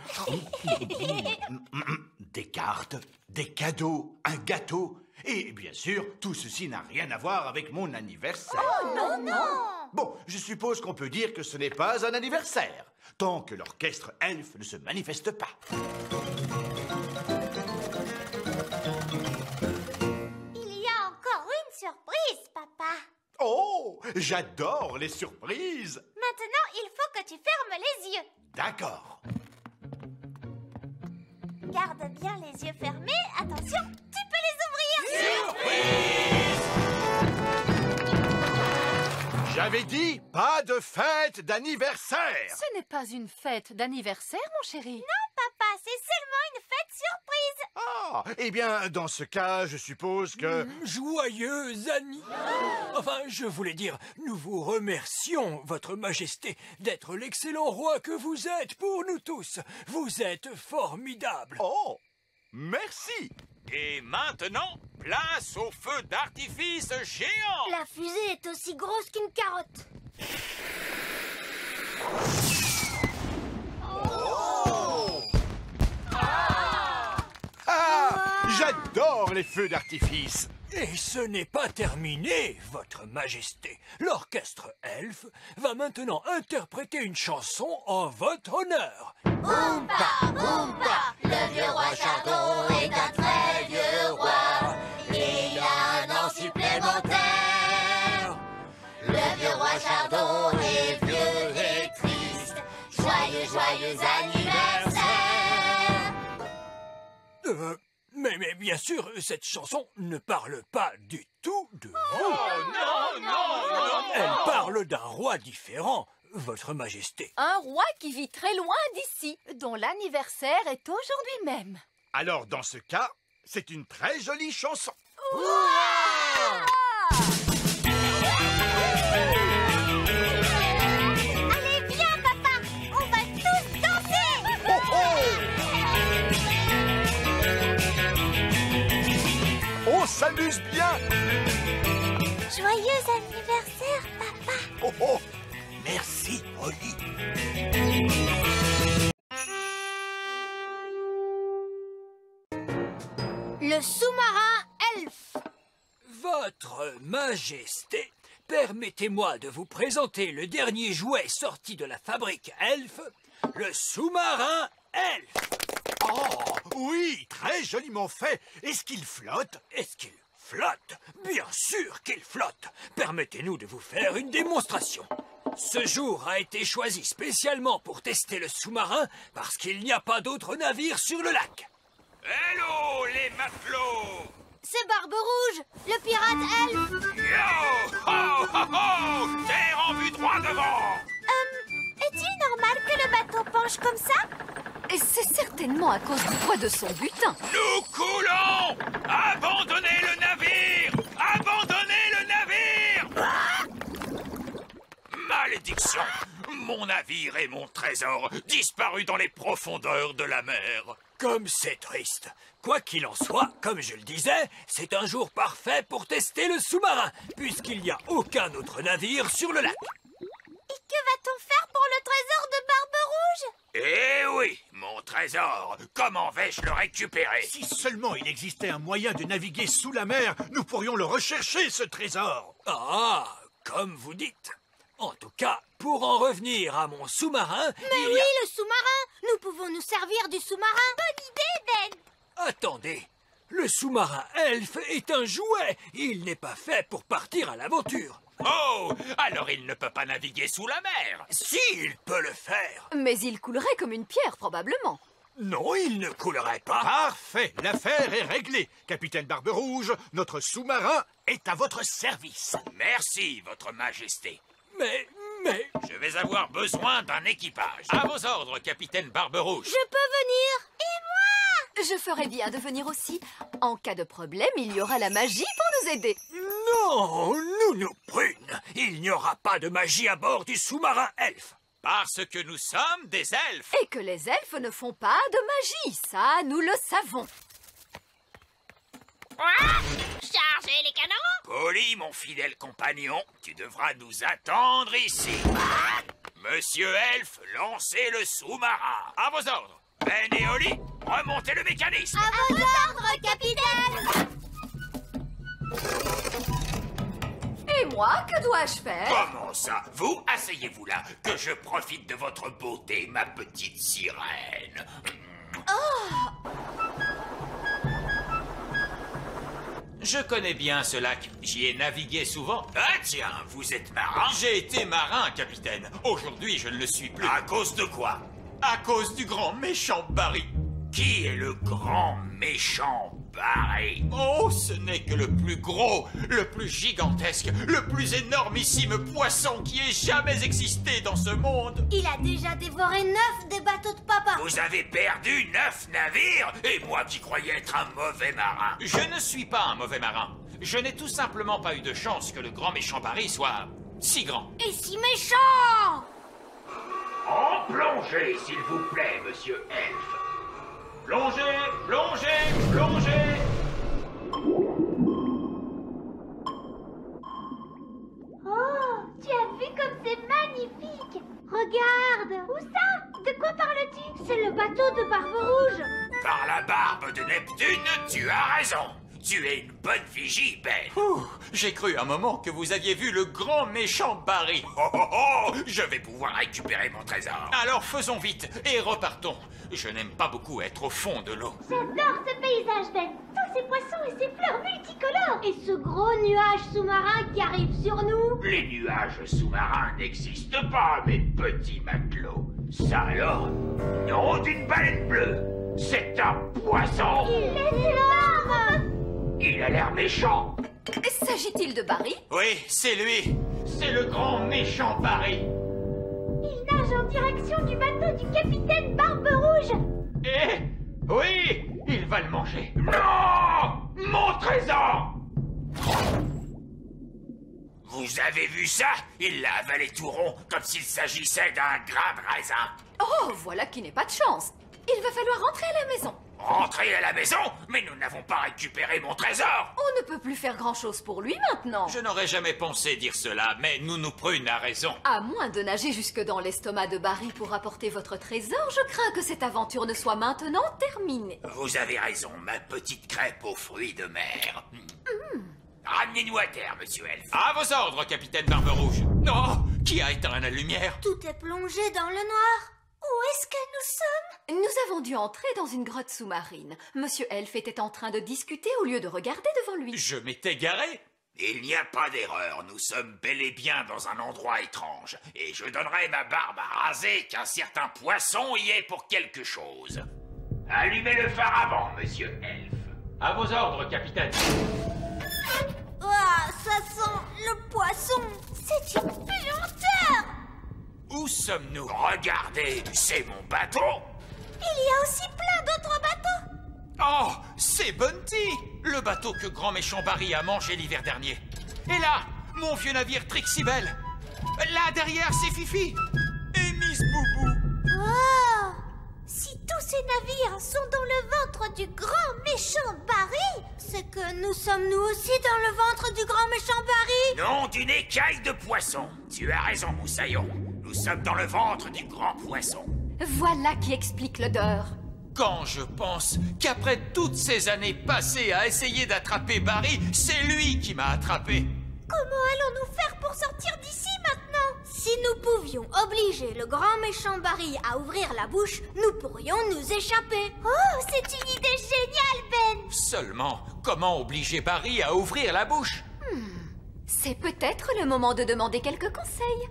Des cartes, des cadeaux, un gâteau. Et bien sûr, tout ceci n'a rien à voir avec mon anniversaire.
Oh non, non.
Bon, je suppose qu'on peut dire que ce n'est pas un anniversaire, tant que l'orchestre Elf ne se manifeste pas.
Il y a encore une surprise, papa.
Oh, j'adore les surprises.
Maintenant, il faut que tu fermes les yeux.
D'accord.
Garde bien les yeux fermés. Attention, tu peux les ouvrir.
Surprise! J'avais dit pas de fête d'anniversaire.
Ce n'est pas une fête d'anniversaire, mon chéri.
Non, papa, c'est seulement une fête surprise.
Ah, eh bien, dans ce cas, je suppose que...
Joyeux Enfin, je voulais dire, nous vous remercions, Votre Majesté, d'être l'excellent roi que vous êtes pour nous tous. Vous êtes formidable.
Oh, merci.
Et maintenant, place au feu d'artifice géant.
La fusée est aussi grosse qu'une carotte.
Oh! J'adore les feux d'artifice.
Et ce n'est pas terminé, Votre Majesté. L'orchestre Elf va maintenant interpréter une chanson en votre honneur.
Oompa, Oompa, le vieux roi Chardon est un très vieux roi. Il a un an supplémentaire. Le vieux roi Chardon est vieux et triste. Joyeux, joyeux anniversaire.
Mais bien sûr, cette chanson ne parle pas du tout de vous.
Oh non, non, non.
Elle parle d'un roi différent, Votre Majesté.
Un roi qui vit très loin d'ici, dont l'anniversaire est aujourd'hui même.
Alors, dans ce cas, c'est une très jolie chanson.
Allez, viens, papa. On va tous danser.
Oh, oh! On s'amuse bien.
Joyeux anniversaire, papa.
Oh, oh! Merci, Holly.
Le sous-marin Elf.
Majesté, permettez-moi de vous présenter le dernier jouet sorti de la fabrique Elf, le sous-marin Elf.
Oh, oui, très joliment fait. Est-ce qu'il flotte?
Est-ce qu'il flotte? Bien sûr qu'il flotte. Permettez-nous de vous faire une démonstration. Ce jour a été choisi spécialement pour tester le sous-marin parce qu'il n'y a pas d'autres navires sur le lac.
Hello, les matelots!
C'est Barbe Rouge, le pirate Elf.
Yo! Ho, ho, ho! Terre en vue droit devant!
Est-il normal que le bateau penche comme ça?
Et c'est certainement à cause du poids de son butin.
Nous coulons! Abandonnez le navire! Abandonnez le navire! Malédiction! Mon navire et mon trésor disparus dans les profondeurs de la mer.
Comme c'est triste. Quoi qu'il en soit, comme je le disais, c'est un jour parfait pour tester le sous-marin, puisqu'il n'y a aucun autre navire sur le lac.
Et que va-t-on faire pour le trésor de Barbe Rouge?
Eh oui, mon trésor! Comment vais-je le récupérer?
Si seulement il existait un moyen de naviguer sous la mer, nous pourrions le rechercher, ce trésor.
Ah, comme vous dites. En tout cas, pour en revenir à mon sous-marin...
Mais oui, le sous-marin! Nous pouvons nous servir du sous-marin!
Bonne idée, Ben!
Attendez, le sous-marin Elf est un jouet. Il n'est pas fait pour partir à l'aventure.
Oh! Alors il ne peut pas naviguer sous la mer!
Si, il peut le faire.
Mais il coulerait comme une pierre, probablement.
Non, il ne coulerait pas.
Parfait, l'affaire est réglée. Capitaine Barbe Rouge, notre sous-marin est à votre service.
Merci, votre majesté.
Mais...
Je vais avoir besoin d'un équipage. À vos ordres, capitaine Barbe Rouge.
Je peux venir?
Et moi? Je ferais bien de venir aussi. En cas de problème, il y aura la magie pour nous aider.
Non, nous prune. Il n'y aura pas de magie à bord du sous-marin Elf.
Parce que nous sommes des elfes.
Et que les elfes ne font pas de magie, ça, nous le savons.
Chargez les canons!
Polly, mon fidèle compagnon, tu devras nous attendre ici. Monsieur Elf, lancez le sous-marin. À vos ordres. Ben et Oli, remontez le mécanisme.
À vos ordres, capitaine!
Et moi, que dois-je faire?
Comment ça? Vous, asseyez-vous là, que je profite de votre beauté, ma petite sirène.
Oh!
Je connais bien ce lac. J'y ai navigué souvent. Ah tiens, vous êtes marin? J'ai été marin, capitaine. Aujourd'hui, je ne le suis plus. À cause de quoi? À cause du grand méchant Barry. Qui est le grand méchant Barry? Oh, ce n'est que le plus gros, le plus gigantesque, le plus énormissime poisson qui ait jamais existé dans ce monde.
Il a déjà dévoré 9 des bateaux de papa.
Vous avez perdu 9 navires, et moi qui croyais être un mauvais marin. Je ne suis pas un mauvais marin. Je n'ai tout simplement pas eu de chance que le grand méchant Barry soit si grand.
Et si méchant!
En plongée, s'il vous plaît, monsieur Elf. Plongez, plongez, plongez.
Oh, tu as vu comme c'est magnifique! Regarde! Où ça? De quoi parles-tu? C'est le bateau de Barbe Rouge!
Par la barbe de Neptune, tu as raison. Tu es une bonne vigie, Ben. J'ai cru un moment que vous aviez vu le grand méchant Barry. Oh, oh, oh, je vais pouvoir récupérer mon trésor. Alors faisons vite et repartons. Je n'aime pas beaucoup être au fond de l'eau.
J'adore ce paysage, Ben! Tous ces poissons et ces fleurs multicolores! Et ce gros nuage sous-marin qui arrive sur nous!
Les nuages sous-marins n'existent pas, mes petits matelots. Ça alors? Non d'une baleine bleue. C'est un poisson.
Il est énorme!
Il a l'air méchant.
S'agit-il de Barry?
Oui, c'est lui. C'est le grand méchant Barry.
Il nage en direction du bateau du capitaine Barbe Rouge!
Eh? Oui, il va le manger. Non! Mon trésor! Vous avez vu ça? Il l'a avalé tout rond, comme s'il s'agissait d'un grain de raisin.
Oh, voilà qui n'est pas de chance. Il va falloir rentrer à la maison.
Rentrer à la maison? Mais nous n'avons pas récupéré mon trésor!
On ne peut plus faire grand-chose pour lui maintenant.
Je n'aurais jamais pensé dire cela, mais Nounou Prune a raison.
À moins de nager jusque dans l'estomac de Barry pour apporter votre trésor, je crains que cette aventure ne soit maintenant terminée.
Vous avez raison, ma petite crêpe aux fruits de mer. Ramenez-nous à terre, monsieur Elf. À vos ordres, capitaine Barbe-Rouge. Non, qui a éteint la lumière?
Tout est plongé dans le noir. Où est-ce que nous sommes?
Nous avons dû entrer dans une grotte sous-marine. Monsieur Elf était en train de discuter au lieu de regarder devant lui.
Je m'étais garé. Il n'y a pas d'erreur, nous sommes bel et bien dans un endroit étrange. Et je donnerai ma barbe à raser qu'un certain poisson y est pour quelque chose. Allumez le phare avant, monsieur Elf. À vos ordres, capitaine.
Ah, ça sent le poisson. C'est une puanteur.
Où sommes-nous? Regardez, c'est mon bateau.
Il y a aussi plein d'autres bateaux.
Oh, c'est Bunty, le bateau que Grand Méchant Barry a mangé l'hiver dernier. Et là, mon vieux navire Trixibel. Là, derrière, c'est Fifi. Et Miss Boubou.
Oh, si tous ces navires sont dans le ventre du Grand Méchant Barry, c'est que nous sommes nous aussi dans le ventre du Grand Méchant Barry.
Non, d'une écaille de poisson. Tu as raison, Moussaillon. Nous sommes dans le ventre du grand poisson.
Voilà qui explique l'odeur.
Quand je pense qu'après toutes ces années passées à essayer d'attraper Barry, c'est lui qui m'a attrapé.
Comment allons-nous faire pour sortir d'ici maintenant? Si nous pouvions obliger le Grand Méchant Barry à ouvrir la bouche, nous pourrions nous échapper. Oh, c'est une idée géniale, Ben.
Seulement, comment obliger Barry à ouvrir la bouche?
C'est peut-être le moment de demander quelques conseils.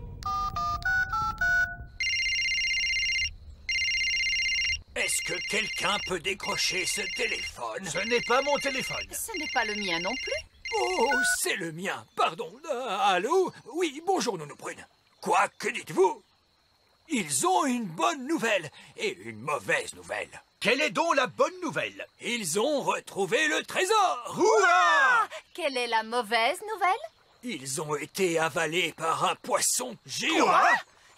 Est-ce que quelqu'un peut décrocher ce téléphone?
Ce n'est pas mon téléphone.
Ce n'est pas le mien non plus.
Oh, c'est le mien, pardon. Allô? Oui, bonjour, Nounou Prune. Quoi, que dites-vous? Ils ont une bonne nouvelle et une mauvaise nouvelle.
Quelle est donc la bonne nouvelle?
Ils ont retrouvé le trésor.
Hurrah!
Quelle est la mauvaise nouvelle?
Ils ont été avalés par un poisson géant.
Quoi?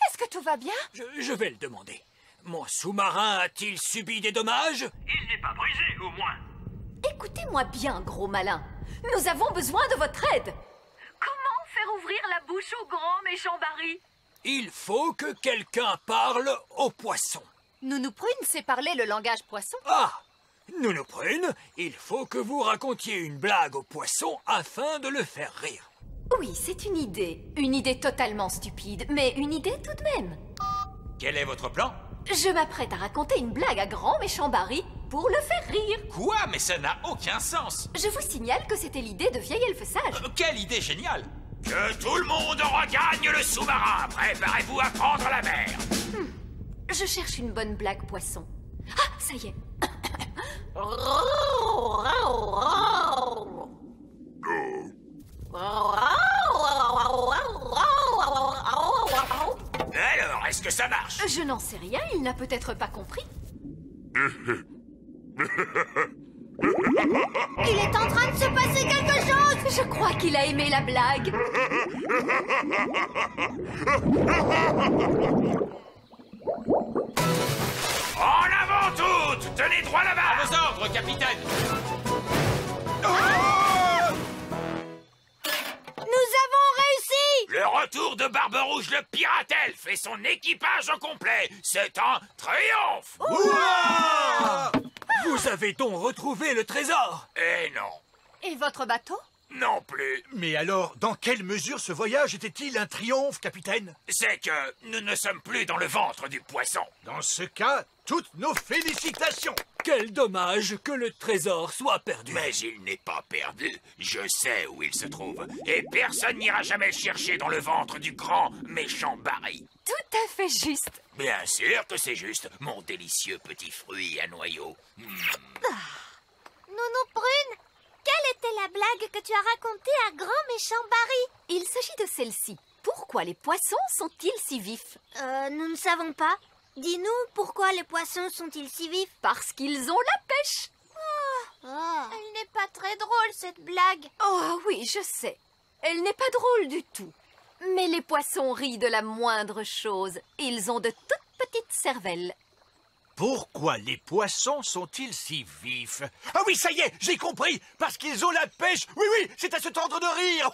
Est-ce que tout va bien?
Je vais le demander. Mon sous-marin a-t-il subi des dommages?
Il n'est pas brisé, au moins.
Écoutez-moi bien, gros malin. Nous avons besoin de votre aide.
Comment faire ouvrir la bouche au Grand Méchant Barry?
Il faut que quelqu'un parle au poisson.
Nounou Prune sait parler le langage poisson.
Ah! Nounou Prune, il faut que vous racontiez une blague au poisson afin de le faire rire.
Oui, c'est une idée. Une idée totalement stupide, mais une idée tout de même.
Quel est votre plan?
Je m'apprête à raconter une blague à Grand Méchant Barry pour le faire rire.
Quoi? Mais ça n'a aucun sens.
Je vous signale que c'était l'idée de vieil elfe sage.
Quelle idée géniale! Que tout le monde regagne le sous-marin. Préparez-vous à prendre la mer.
Je cherche une bonne blague poisson. Ah, ça y est.
Alors, est-ce que ça marche?
Je n'en sais rien, il n'a peut-être pas compris.
Il est en train de se passer quelque chose.
Je crois qu'il a aimé la blague.
En avant toutes! Tenez droit là-bas! À vos ordres, capitaine!
Nous avons réussi.
Le retour de Barbe-Rouge le pirate elfe et son équipage au complet, c'est un triomphe!
Hurrah! Vous avez donc retrouvé le trésor?
Eh non,
Et votre bateau?
non plus.
Mais alors, dans quelle mesure ce voyage était-il un triomphe, capitaine?
C'est que nous ne sommes plus dans le ventre du poisson.
Dans ce cas, toutes nos félicitations.
Quel dommage que le trésor soit perdu.
Mais il n'est pas perdu. Je sais où il se trouve. Et personne n'ira jamais le chercher dans le ventre du grand méchant Barry.
Tout à fait juste.
Bien sûr que c'est juste, mon délicieux petit fruit à noyaux.
Nounou Prune, quelle était la blague que tu as racontée à Grand Méchant Barry?
Il s'agit de celle-ci. Pourquoi les poissons sont-ils si vifs?
Nous ne savons pas. Dis-nous, pourquoi les poissons sont-ils si vifs?
Parce qu'ils ont la pêche.
Elle n'est pas très drôle, cette blague.
Oh oui, je sais. Elle n'est pas drôle du tout. Mais les poissons rient de la moindre chose. Ils ont de toutes petites cervelles.
Pourquoi les poissons sont-ils si vifs? Ah oui, ça y est, j'ai compris. Parce qu'ils ont la pêche. Oui, oui, c'est à se tendre de rire.